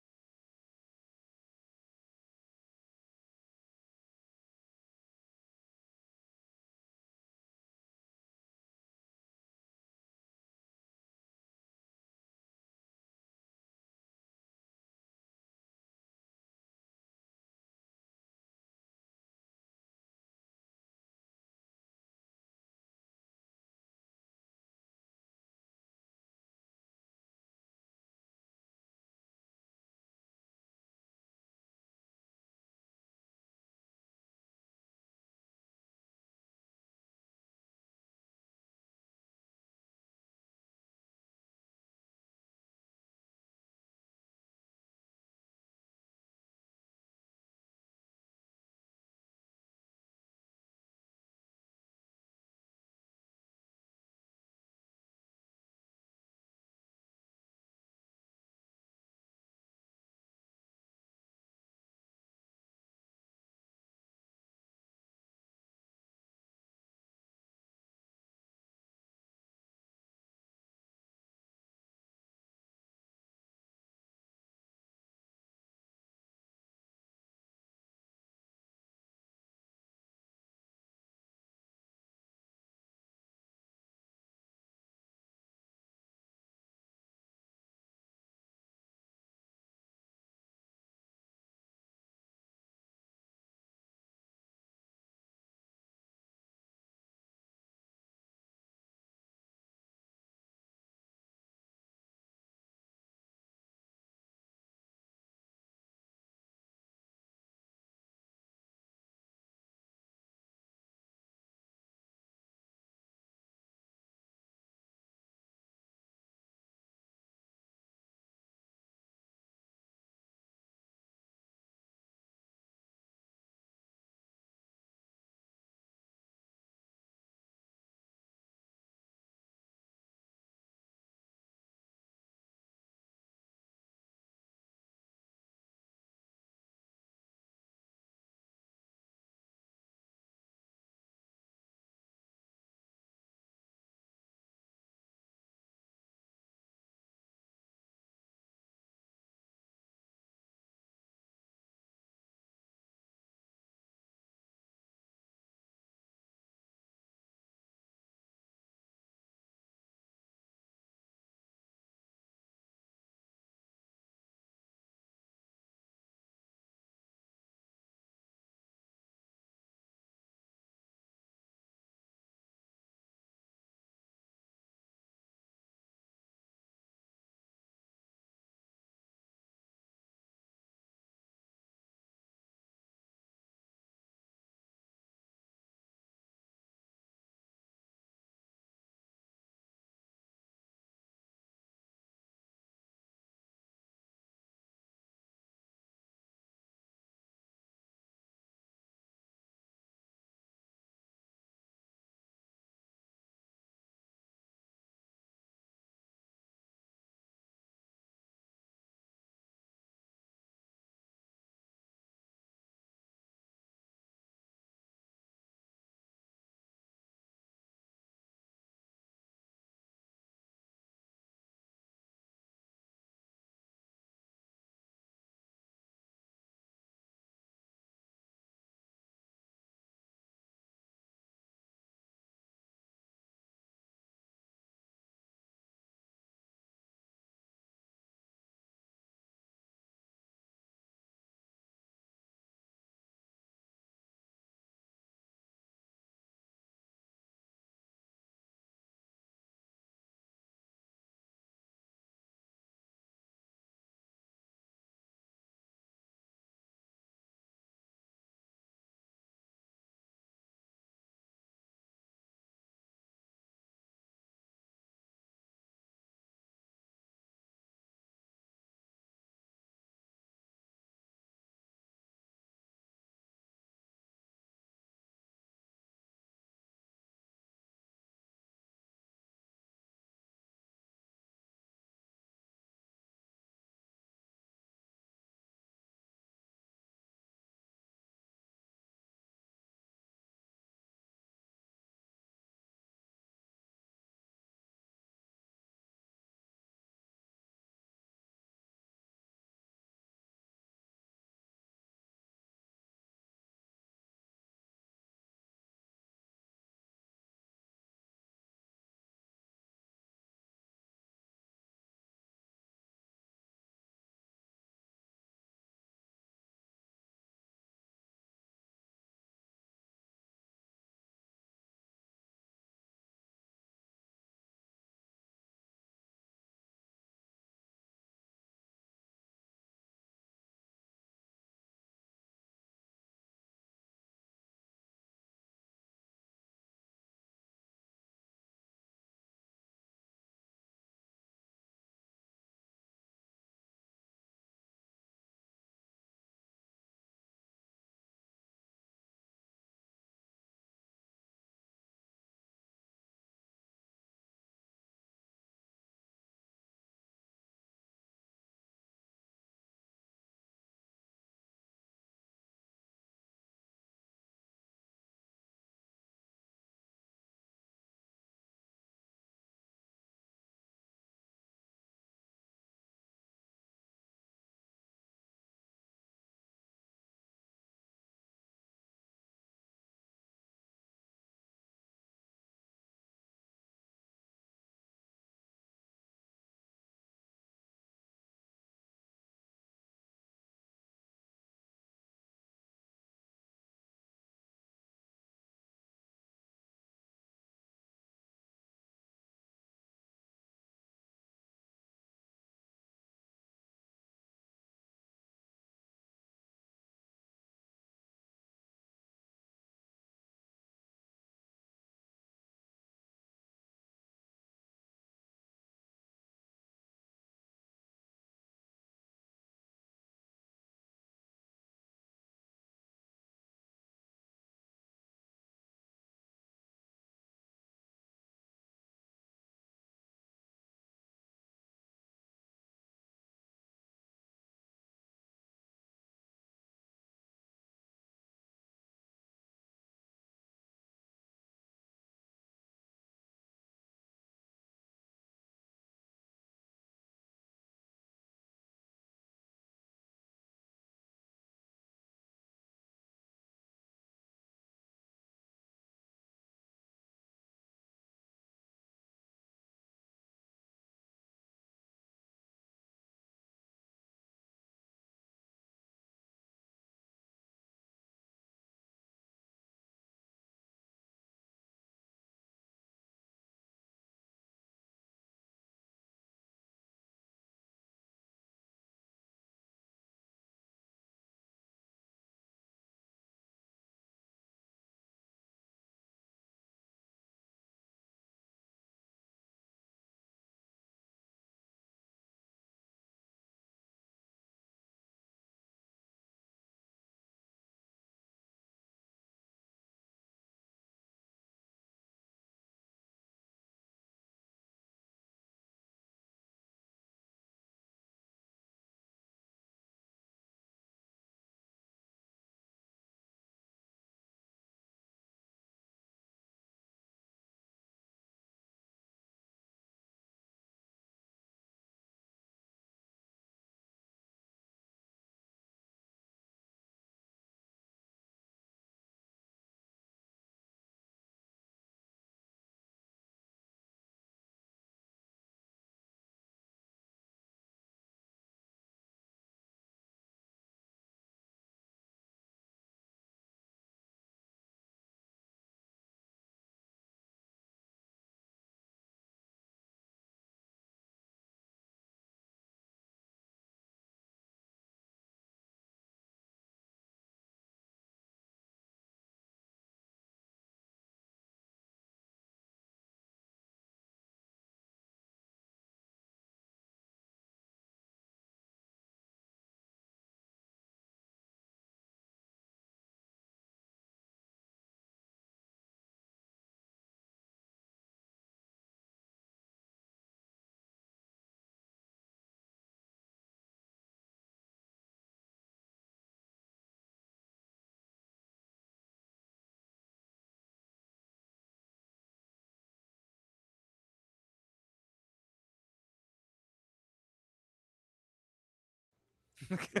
Pretty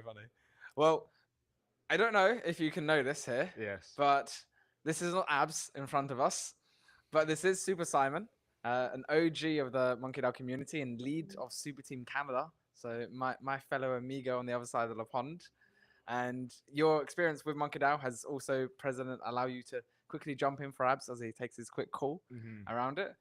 funny. Well, I don't know if you can know this here, Yes. but this is not Abs in front of us, but this is Super Simon, an OG of the Monkey DAO community and lead of Super Team Canada. So my fellow amigo on the other side of the pond. And your experience with Monkey DAO has also, President, allow you to quickly jump in for Abs as he takes his quick call around it.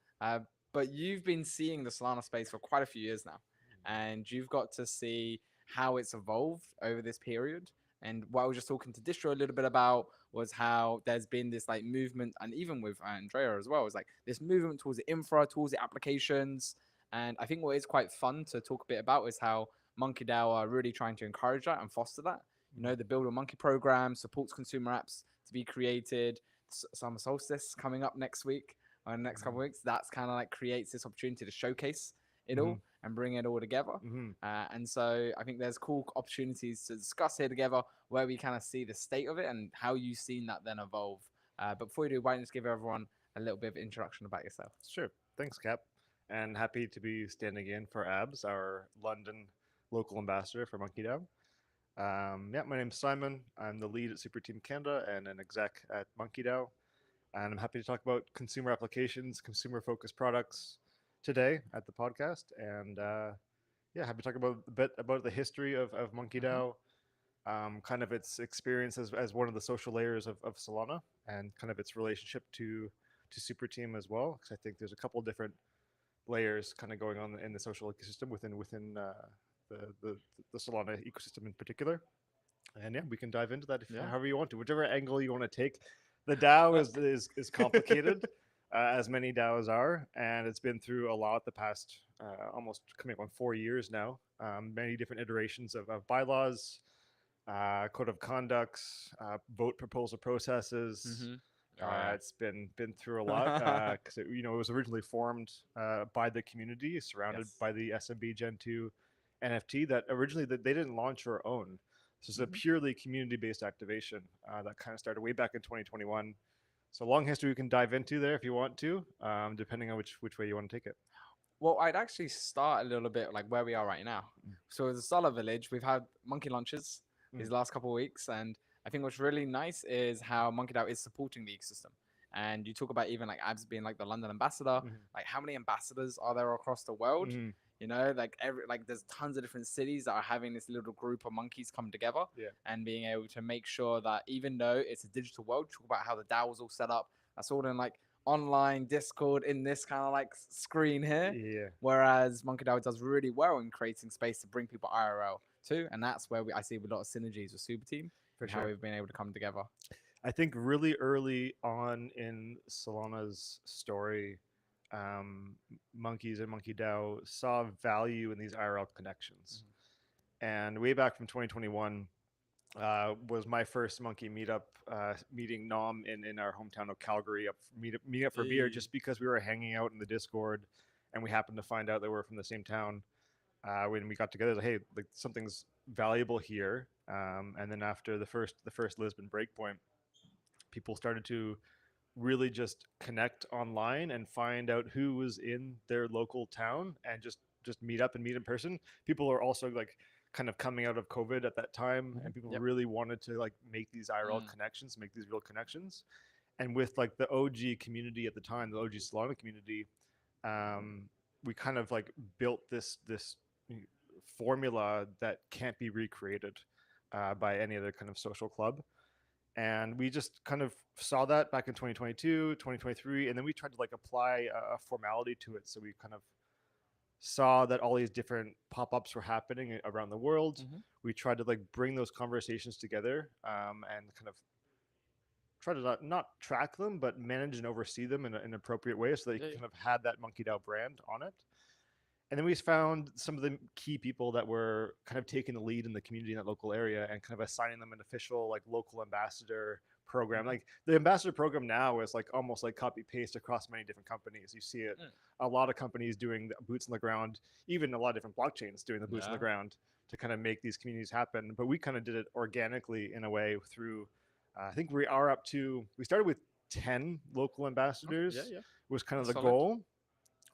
But you've been seeing the Solana space for quite a few years now, and you've got to see how it's evolved over this period. And what I was just talking to Distro a little bit about was how there's been this like movement, and even with Andrea as well, is like this movement towards the infra, towards the applications. And I think what is quite fun to talk a bit about is how Monkey DAO are really trying to encourage that and foster that. You know, the Build a Monkey program supports consumer apps to be created. Summer solstice coming up next week or in the next couple of weeks. That's kind of like creates this opportunity to showcase it all and bring it all together. And so I think there's cool opportunities to discuss here together where we kind of see the state of it and how you've seen that then evolve. But before we do, why don't you just give everyone a little bit of introduction about yourself? Sure. Thanks, Cap. And happy to be standing in for Abs, our London local ambassador for Monkey DAO. Yeah, my name's Simon. I'm the lead at Super Team Canada and an exec at Monkey DAO. And I'm happy to talk about consumer applications, consumer-focused products today at the podcast. And yeah, happy to talk about a bit about the history of Monkey DAO, kind of its experience as one of the social layers of Solana, and kind of its relationship to Super Team as well. Because I think there's a couple different layers kind of going on in the social ecosystem within the Solana ecosystem in particular. And yeah, we can dive into that however you want to, whichever angle you want to take. The DAO is complicated, as many DAOs are, and it's been through a lot the past almost coming up on 4 years now. Many different iterations of bylaws, code of conducts, vote proposal processes. It's been through a lot because it was originally formed by the community, surrounded by the SMB Gen 2 NFT that originally they didn't launch or own. This is a purely community-based activation that kind of started way back in 2021. So long history we can dive into there if you want to, depending on which way you want to take it. Well, I'd actually start a little bit like where we are right now. So as a Solana Village, we've had monkey launches these last couple of weeks, and I think what's really nice is how Monkey DAO is supporting the ecosystem. And you talk about even like Abs being like the London ambassador. Like how many ambassadors are there across the world? You know, like there's tons of different cities that are having this little group of monkeys come together and being able to make sure that even though it's a digital world, talk about how the DAO is all set up. That's all in like online Discord in this kind of like screen here. Whereas Monkey DAO does really well in creating space to bring people IRL too, and that's where I see a lot of synergies with Super Team for how we've been able to come together. I think really early on in Solana's story, Monkeys and Monkey DAO saw value in these IRL connections. And way back from 2021 was my first monkey meetup, meeting Nom in our hometown of Calgary, meeting up for beer, just because we were hanging out in the Discord and we happened to find out that we're from the same town. When we got together, like, hey, like something's valuable here. And then after the first Lisbon breakpoint, people started to really just connect online and find out who was in their local town and just meet up and meet in person. People are also like kind of coming out of COVID at that time, and people really wanted to like make these IRL connections, make these real connections. And with like the OG community at the time, the OG Solana community, we kind of like built this formula that can't be recreated by any other kind of social club. And we just kind of saw that back in 2022, 2023, and then we tried to like apply a formality to it. So we kind of saw that all these different pop-ups were happening around the world. We tried to like bring those conversations together and kind of try to not track them, but manage and oversee them in an appropriate way so that you kind of had that Monkey DAO brand on it. And then we found some of the key people that were kind of taking the lead in the community in that local area and kind of assigning them an official like local ambassador program. Like the ambassador program now is like almost like copy paste across many different companies. You see it, a lot of companies doing the boots on the ground, even a lot of different blockchains doing the boots on the ground to kind of make these communities happen. But we kind of did it organically in a way through, I think we started with 10 local ambassadors was kind of the goal.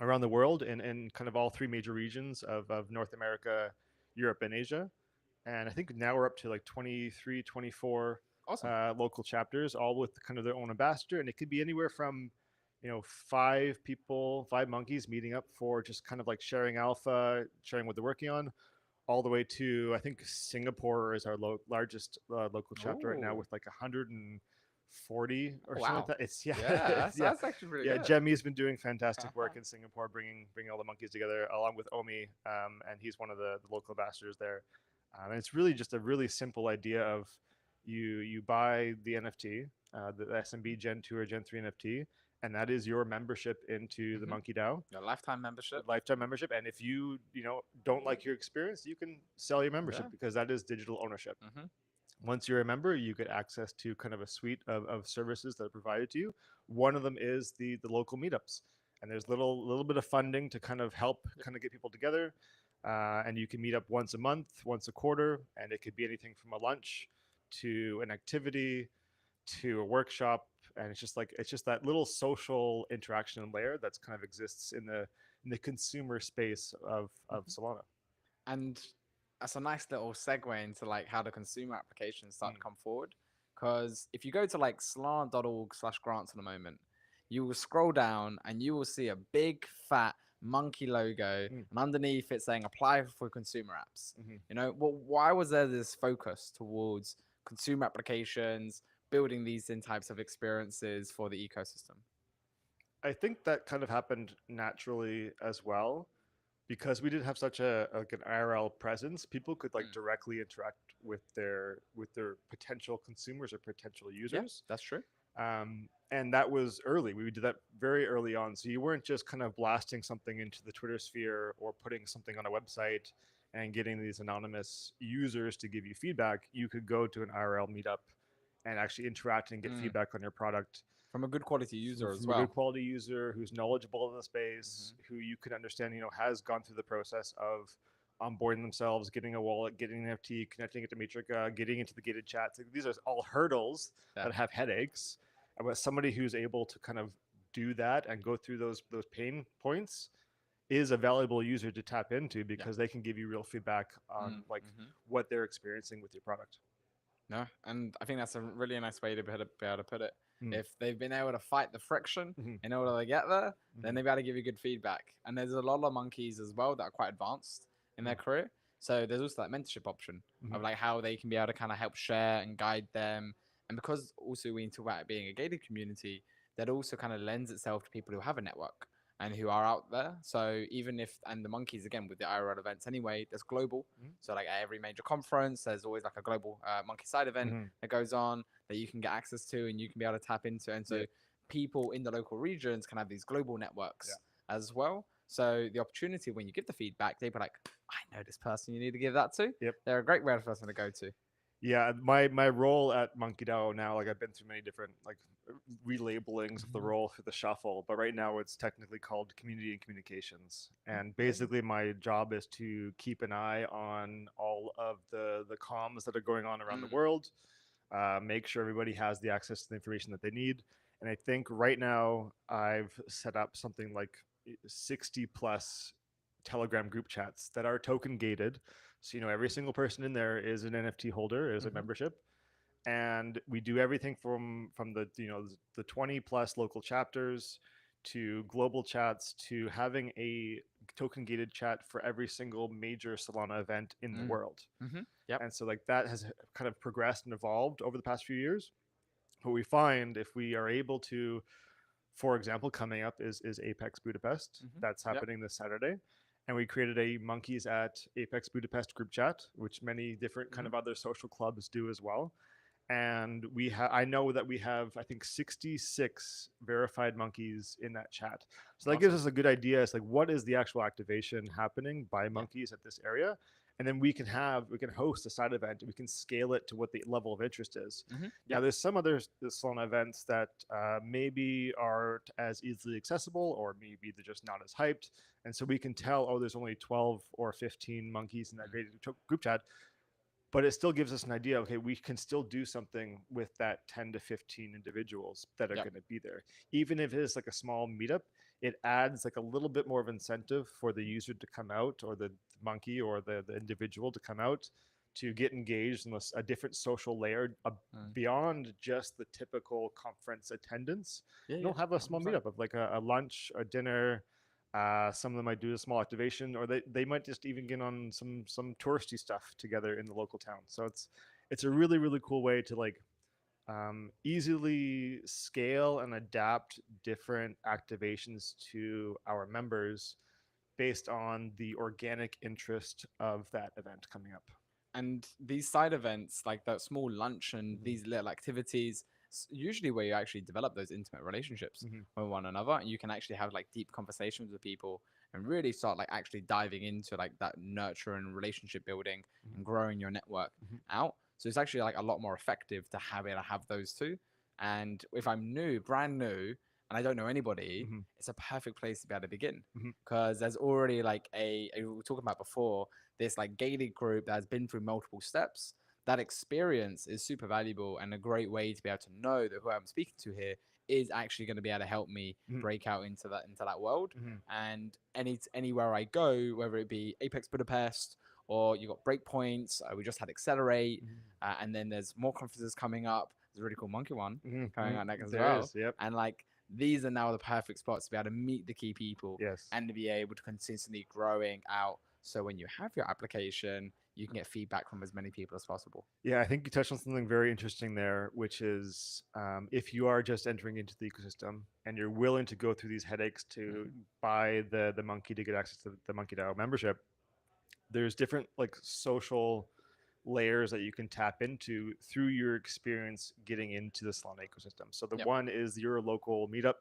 around the world in kind of all three major regions of North America, Europe, and Asia. And I think now we're up to like 23, 24 Awesome. local chapters, all with kind of their own ambassador. And it could be anywhere from, 5 monkeys meeting up for just kind of like sharing alpha, sharing what they're working on, all the way to, I think Singapore is our largest local chapter right now Ooh. with like 140 or something Wow. like that. It's Yeah, it's- that's actually really yeah, good. Jemmy's been doing fantastic work in Singapore, bringing all the monkeys together, along with Omi, and he's one of the local ambassadors there. And it's really just a really simple idea of you buy the NFT, the SMB Gen 2 or Gen 3 NFT, and that is your membership into the Mhm. Monkey DAO, Your lifetime membership. lifetime membership. And if you don't like your experience, you can sell your membership Yeah. because that is digital ownership. Mhm. Once you're a member, you get access to kind of a suite of services that are provided to you. One of them is the local meetups, and there's little bit of funding to kind of help kind of get people together. And you can meet up once a month, once a quarter, and it could be anything from a lunch to an activity to a workshop. And it's just that little social interaction layer that's kind of exists in the consumer space of Solana. And that's a nice little segue into like how the consumer applications start to come forward. Because if you go to like solana.org/grants in a moment, you will scroll down and you will see a big fat monkey logo, and underneath it saying apply for consumer apps. Well, why was there this focus towards consumer applications, building these in types of experiences for the ecosystem? I think that kind of happened naturally as well, because we didn't have such like an IRL presence. People could like directly interact with their potential consumers or potential users. That's true. And that was early. We did that very early on. So you weren't just kind of blasting something into the Twitter sphere or putting something on a website and getting these anonymous users to give you feedback. You could go to an IRL meetup and actually interact and get feedback on your product From a good quality user as from well. a good quality user who's knowledgeable in the space, who you can understand, has gone through the process of onboarding themselves, getting a wallet, getting an NFT, connecting it to Metrica, getting into the gated chats. Like, these are all hurdles that have headaches. But somebody who's able to kind of do that and go through those pain points is a valuable user to tap into, because they can give you real feedback on what they're experiencing with your product. No, and I think that's a really nice way to be able to put it. If they've been able to fight the friction in order to get there, then they've got to give you good feedback. And there's a lot of monkeys as well that are quite advanced in their career. So there's also that mentorship option of like how they can be able to kind of help share and guide them. And because also we talk about it being a gated community, that also kind of lends itself to people who have a network and who are out there. So even if, and the monkeys again with the IRL events anyway, there's global. So like at every major conference, there's always like a global monkey side event that goes on that you can get access to and you can be able to tap into. And so people in the local regions can have these global networks as well. So the opportunity when you give the feedback, they'd be like, I know this person you need to give that to. They're a great person to go to. Yeah, my role at Monkey DAO now, like I've been through many different like relabelings of the role through the shuffle, but right now it's technically called community and communications. And basically my job is to keep an eye on all of the comms that are going on around the world, make sure everybody has the access to the information that they need. And I think right now I've set up something like 60 plus Telegram group chats that are token gated. So, every single person in there is an NFT holder, is a membership. And we do everything from the, the 20 plus local chapters to global chats to having a token gated chat for every single major Solana event in the world. And so like that has kind of progressed and evolved over the past few years. What we find, if we are able to, for example, coming up is Apex Budapest. That's happening this Saturday. And we created a Monkeys at Apex Budapest group chat, which many different kind of other social clubs do as well. And I know that we have, I think, 66 verified monkeys in that chat. So that gives us a good idea. It's like, what is the actual activation happening by monkeys at this area? And then we can host a side event. We can scale it to what the level of interest is. Now, there's some other Solana events that maybe aren't as easily accessible, or maybe they're just not as hyped. And so we can tell, oh, there's only 12 or 15 monkeys in that group chat. But it still gives us an idea, okay, we can still do something with that 10 to 15 individuals that are going to be there. Even if it is like a small meetup, it adds like a little bit more of incentive for the user to come out, or the monkey or the individual to come out to get engaged in a different social layer beyond just the typical conference attendance. Yeah, They'll have a small 100%. meetup of like a lunch, a dinner. Some of them might do a small activation, or they might just even get on some touristy stuff together in the local town. So it's a really, really cool way to like easily scale and adapt different activations to our members based on the organic interest of that event coming up. And these side events, like that small lunch and Mhm. these little activities, usually where you actually develop those intimate relationships Mhm. with one another, and you can actually have like deep conversations with people and really start like actually diving into like that nurture and relationship building Mhm. and growing your network Mhm. out. So it's actually like a lot more effective to have those two. And if I'm brand new, and I don't know anybody, Mhm. it's a perfect place to be able to begin Mhm. because there's already like we were talking about before, this like gated group that has been through multiple steps. That experience is super valuable and a great way to be able to know that who I'm speaking to here is actually going to be able to help me Mhm. break out into that world. Mhm. And anywhere I go, whether it be Apex Budapest or you got Breakpoints, we just had Accelerate, Mhm. and then there's more conferences coming up. There's a really cool Monkey one Mhm. coming Mhm. out next as There well. is, yep. And like these are now the perfect spots to be able to meet the key people Yes. and to be able to consistently growing out. So when you have your application, you can get feedback from as many people as possible. Yeah, I think you touched on something very interesting there, which is if you are just entering into the ecosystem and you're willing to go through these headaches to buy the monkey to get access to the Monkey DAO membership, there's different like social layers that you can tap into through your experience getting into the Solana ecosystem. So the Yep. one is your local meetup.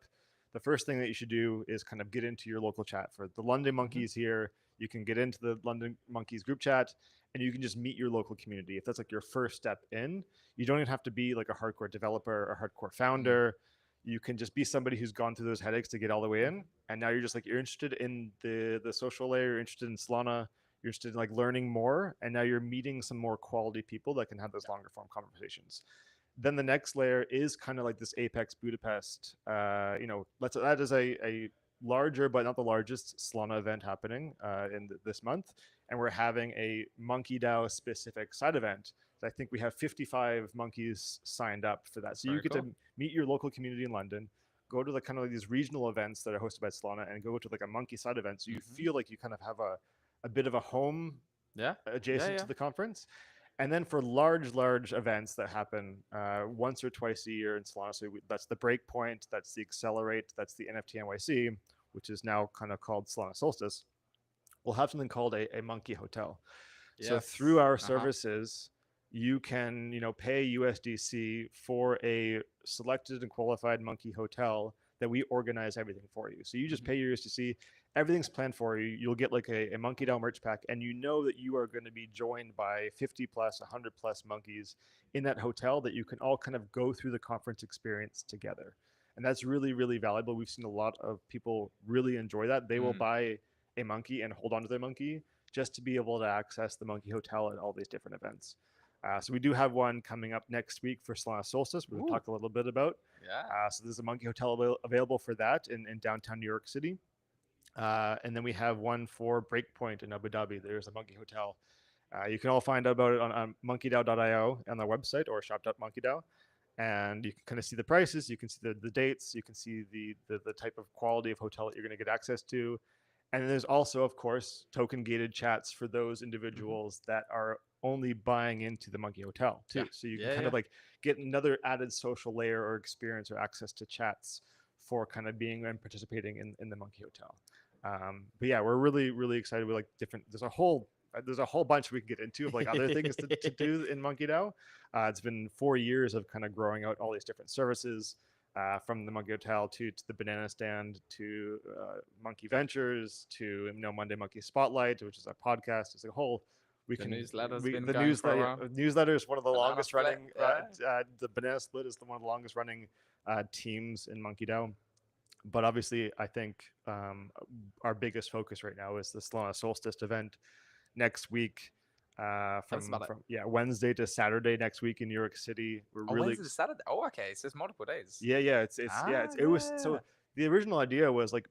The first thing that you should do is kind of get into your local chat. For the London Monkeys here, you can get into the London Monkeys group chat and you can just meet your local community. If that's like your first step in, you don't even have to be like a hardcore developer or hardcore founder. You can just be somebody who's gone through those headaches to get all the way in. And now you're just like, you're interested in the social layer, you're interested in Solana, you're interested in like learning more, and now you're meeting some more quality people that can have those longer form conversations. Then the next layer is kind of like this Apex Budapest. That is a larger but not the largest Solana event happening this month, and we're having a Monkey DAO specific side event. So I think we have 55 monkeys signed up for that. So you Very get cool. to meet your local community in London, go to the kind of like these regional events that are hosted by Solana, and go to like a monkey side event. So you feel like you kind of have a bit of a home Yeah. adjacent to the conference. And then for large events that happen once or twice a year in Solana, so that's the Breakpoint, that's the Accelerate, that's the NFT NYC, which is now kind of called Solana Solstice. We'll have something called a monkey hotel. So through our services, you can pay USDC for a selected and qualified monkey hotel that we organize everything for you. So you just pay your USDC, everything's planned for you. You'll get like a Monkey DAO merch pack, and you know that you are going to be joined by 50 plus, 100 plus monkeys in that hotel that you can all kind of go through the conference experience together. And that's really, really valuable. We've seen a lot of people really enjoy that. They will buy a monkey and hold on to their monkey just to be able to access the monkey hotel at all these different events. So we do have one coming up next week for Solana Solstice. We're going to talk a little bit about. Yeah. So there's a monkey hotel available for that in downtown New York City. And then we have one for Breakpoint in Abu Dhabi. There's a monkey hotel. You can all find out about it on monkeydao.io on their website or shop.monkeydao. And you can kind of see the prices. You can see the dates. You can see the type of quality of hotel that you're going to get access to. And then there's also, of course, token gated chats for those individuals that are only buying into the Monkey Hotel too. Yeah. So you can kind of like get another added social layer or experience or access to chats for kind of being and participating in the Monkey Hotel. But yeah, we're really, really excited. We like different, there's a whole bunch we can get into of like other things to do in Monkey DAO. It's been 4 years of kind of growing out all these different services. From the Monkey Hotel to the Banana Stand to Monkey Ventures to Monday Monkey Spotlight, which is our podcast. It's a whole. Newsletter is one of the longest running. The Banana Split is one of the longest running teams in Monkey DAO. But obviously, I think our biggest focus right now is the Solana Solstice event next week. From Wednesday to Saturday next week in New York City. We're really Wednesday to Saturday. Oh, okay. So it's multiple days. it was so the original idea was like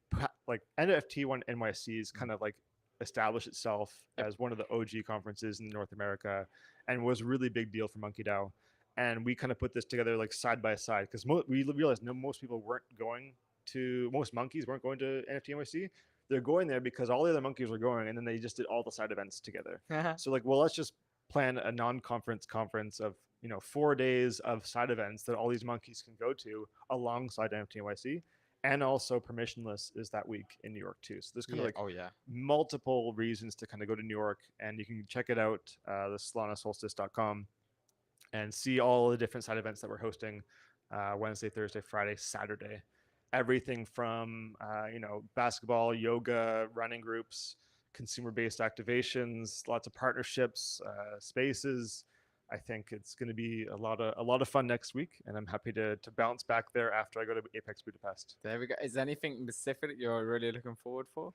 like NFT One NYC is kind of like established itself Yep. as one of the OG conferences in North America, and was a really big deal for Monkey DAO. And we kind of put this together like side by side because we realized most people weren't going to, most monkeys weren't going to NFT NYC. They're going there because all the other monkeys were going, and then they just did all the side events together. So like, well, let's just plan a non-conference conference of 4 days of side events that all these monkeys can go to alongside NFT NYC. And also permissionless is that week in New York too. So there's kind of like Oh yeah. multiple reasons to kind of go to New York, and you can check it out, the solanasolstice.com, and see all the different side events that we're hosting Wednesday, Thursday, Friday, Saturday. Everything from basketball, yoga, running groups, consumer-based activations, lots of partnerships, spaces. I think it's going to be a lot of fun next week, and I'm happy to bounce back there after I go to Apex Budapest. There we go. Is there anything specific that you're really looking forward for?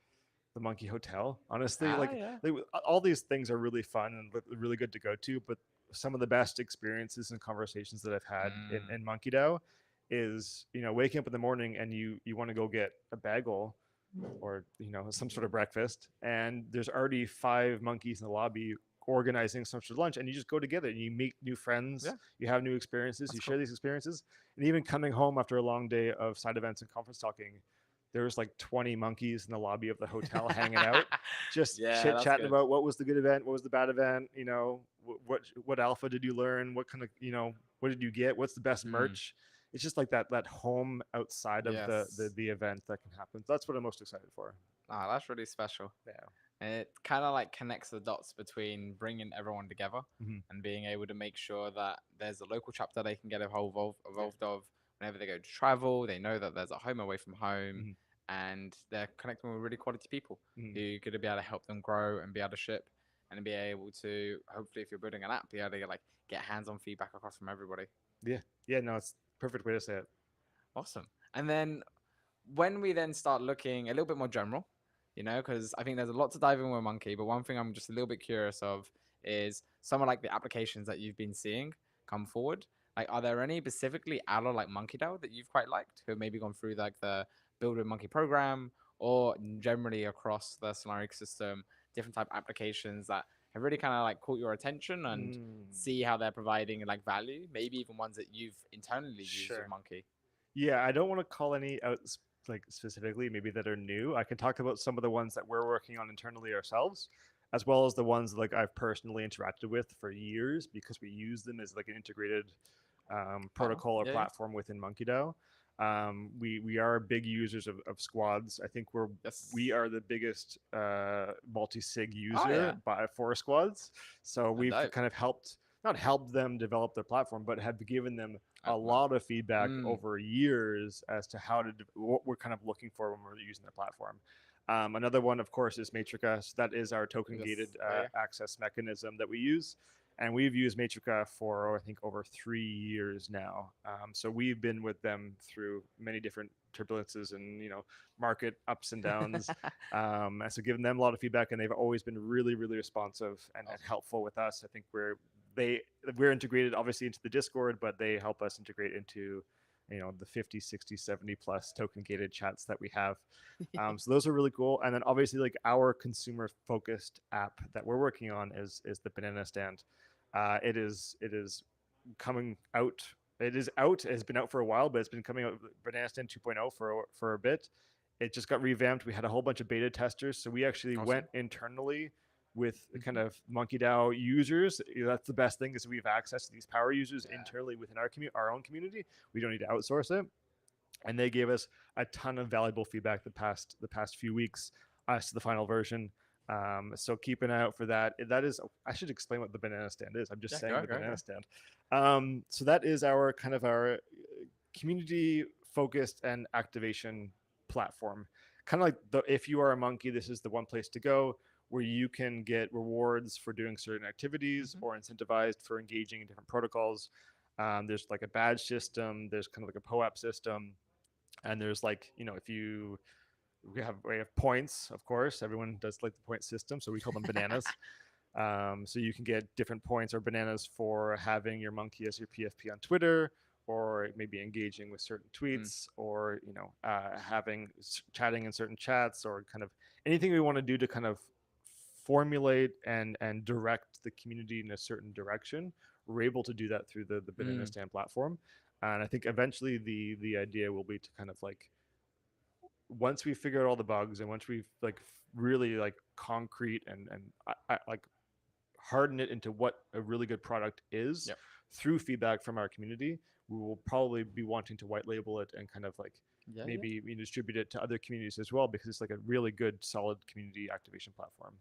The Monkey Hotel, honestly, Yeah. all these things are really fun and really good to go to, but some of the best experiences and conversations that I've had in Monkey DAO is waking up in the morning and you want to go get a bagel or some sort of breakfast, and there's already 5 monkeys in the lobby organizing some sort of lunch, and you just go together and you meet new friends. You have new experiences. That's you cool. share these experiences, and even coming home after a long day of side events and conference talking, there was like 20 monkeys in the lobby of the hotel hanging out, just Yeah, chit that's chatting good. about what was the good event, what was the bad event, what alpha did you learn, what kind of what did you get, what's the best merch. It's just like that home outside of the event that can happen. That's what I'm most excited for. Oh, that's really special. Yeah. And it kind of like connects the dots between bringing everyone together Mhm. and being able to make sure that there's a local chapter they can get involved of whenever they go to travel. They know that there's a home away from home, Mhm. and they're connecting with really quality people Mhm. who are going to be able to help them grow and be able to ship and be able to, hopefully, if you're building an app, be able to get hands-on feedback across from everybody. Yeah, no, it's a perfect way to say it. Awesome. And then when we then start looking a little bit more general, because I think there's a lot to dive in with Monkey, but one thing I'm just a little bit curious of is some of like the applications that you've been seeing come forward. Like, are there any specifically out of like Monkey DAO that you've quite liked, who have maybe gone through like the Build with Monkey program, or generally across the Solana ecosystem, different type applications that have really kind of like caught your attention and see how they're providing like value, maybe even ones that you've internally used Sure. with Monkey? Yeah, I don't want to call any out like specifically, maybe that are new. I can talk about some of the ones that we're working on internally ourselves, as well as the ones like I've personally interacted with for years because we use them as like an integrated protocol or yeah. platform within Monkey DAO. We are big users of squads. I think we are the biggest multi-sig user for squads. So we've kind of not helped them develop their platform, but have given them a lot of feedback over years as to what we're kind of looking for when we're using their platform. Another one, of course, is Matrica. So that is our token-gated access mechanism that we use. And we've used Matrica for, I think, over 3 years now. So we've been with them through many different turbulences and, market ups and downs. And so giving them a lot of feedback, and they've always been really, really responsive and helpful with us. I think we're integrated obviously into the Discord, but they help us integrate into the 50, 60, 70 plus token gated chats that we have. So those are really cool. And then obviously like our consumer focused app that we're working on is the Banana Stand. It is coming out. It is out. It has been out for a while, but it's been coming out. Banana Stand 2.0 for a bit. It just got revamped. We had a whole bunch of beta testers, so we actually went internally with kind of Monkey DAO users. That's the best thing, is we have access to these power users internally within our own community. We don't need to outsource it, and they gave us a ton of valuable feedback the past few weeks as to the final version. So keep an eye out for that. That is, I should explain what the Banana Stand is. I'm just saying the Banana Stand. So that is our kind of our community focused and activation platform. Kind of like if you are a monkey, this is the one place to go where you can get rewards for doing certain activities or incentivized for engaging in different protocols. There's like a badge system. There's kind of like a POAP system. And there's like, we have points, of course. Everyone does like the point system, so we call them bananas. So you can get different points or bananas for having your monkey as your PFP on Twitter, or maybe engaging with certain tweets, or chatting in certain chats, or kind of anything we want to do to kind of formulate and direct the community in a certain direction. We're able to do that through the Banana Stand platform, and I think eventually the idea will be to kind of like, once we figure out all the bugs and once we've like really like concrete and like harden it into what a really good product is, Yep. through feedback from our community, we will probably be wanting to white label it and kind of like Yeah, maybe we distribute it to other communities as well, because it's like a really good solid community activation platform.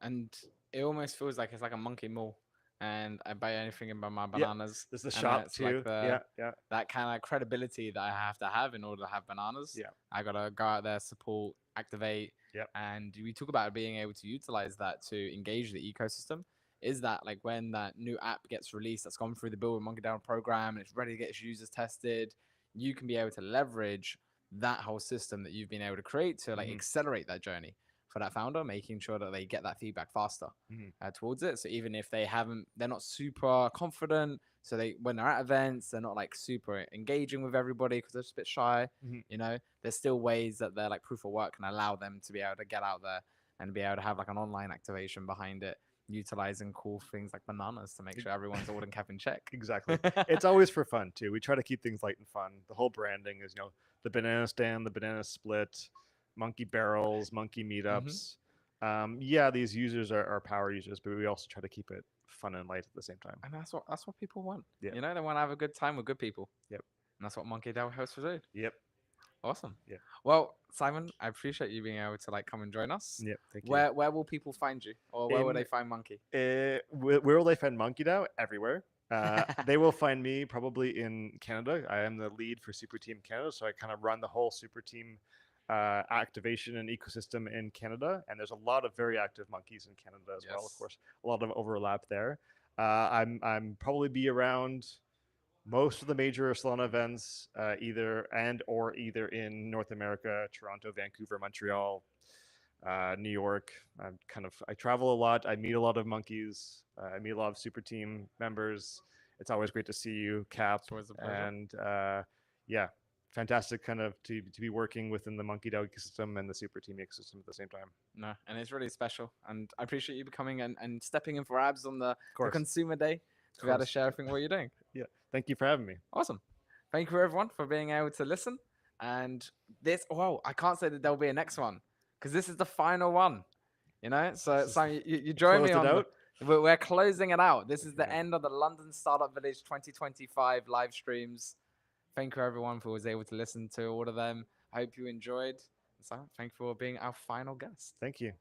and it almost feels like it's like a monkey mall, and I buy anything in my Yeah, bananas. there's the and shop it's too. like Yeah. that kind of credibility that I have to have in order to have bananas. Yeah. I gotta go out there, support, activate. Yep. And we talk about being able to utilize that to engage the ecosystem. Is that like when that new app gets released that's gone through the Build with Monkey Down program and it's ready to get its users tested, you can be able to leverage that whole system that you've been able to create to like Mhm. accelerate that journey for that founder, making sure that they get that feedback faster Mhm. towards it. So even if they're not super confident, so when they're at events, they're not like super engaging with everybody because they're just a bit shy. Mhm. There's still ways that they're like proof of work can allow them to be able to get out there and be able to have like an online activation behind it, utilizing cool things like bananas to make sure everyone's ordering cap in check. Exactly. It's always for fun too. We try to keep things light and fun. The whole branding is, the Banana Stand, the Banana Split, Monkey Barrels, Monkey Meetups. Yeah, these users are power users, but we also try to keep it fun and light at the same time. And that's what people want. Yeah. They want to have a good time with good people. Yep. And that's what Monkey DAO hosts to do. Yep. Awesome. Yeah. Well, Simon, I appreciate you being able to like come and join us. Yep. Thank you. Where will people find you, or where will In- they find Monkey? Where will they find Monkey DAO? Everywhere. They will find me probably in Canada. I am the lead for Super Team Canada, so I kind of run the whole Super Team activation and ecosystem in Canada. And there's a lot of very active monkeys in Canada as well. Of Yes. course, a lot of overlap there. I'm probably be around most of the major Solana events, either in North America, Toronto, Vancouver, Montreal, New York. I travel a lot. I meet a lot of monkeys. I meet a lot of Super Team members. It's always great to see you, Cap. It's always a pleasure. And yeah, fantastic kind of to be working within the Monkey DAO ecosystem and the Super Team ecosystem at the same time. No, and it's really special. And I appreciate you coming and stepping in for Abs on the Of course. Consumer Day to be able to course. share everything what you're doing. Yeah. Thank you for having me. Awesome. Thank you everyone for being able to listen. And I can't say that there'll be a next one because this is the final one. So Simon, you join me Closed on it out? we're closing it out. This is the Okay. end of the London Startup Village 2025 live streams. Thank you everyone who was able to listen to all of them. I hope you enjoyed. So thank you for being our final guest. Thank you.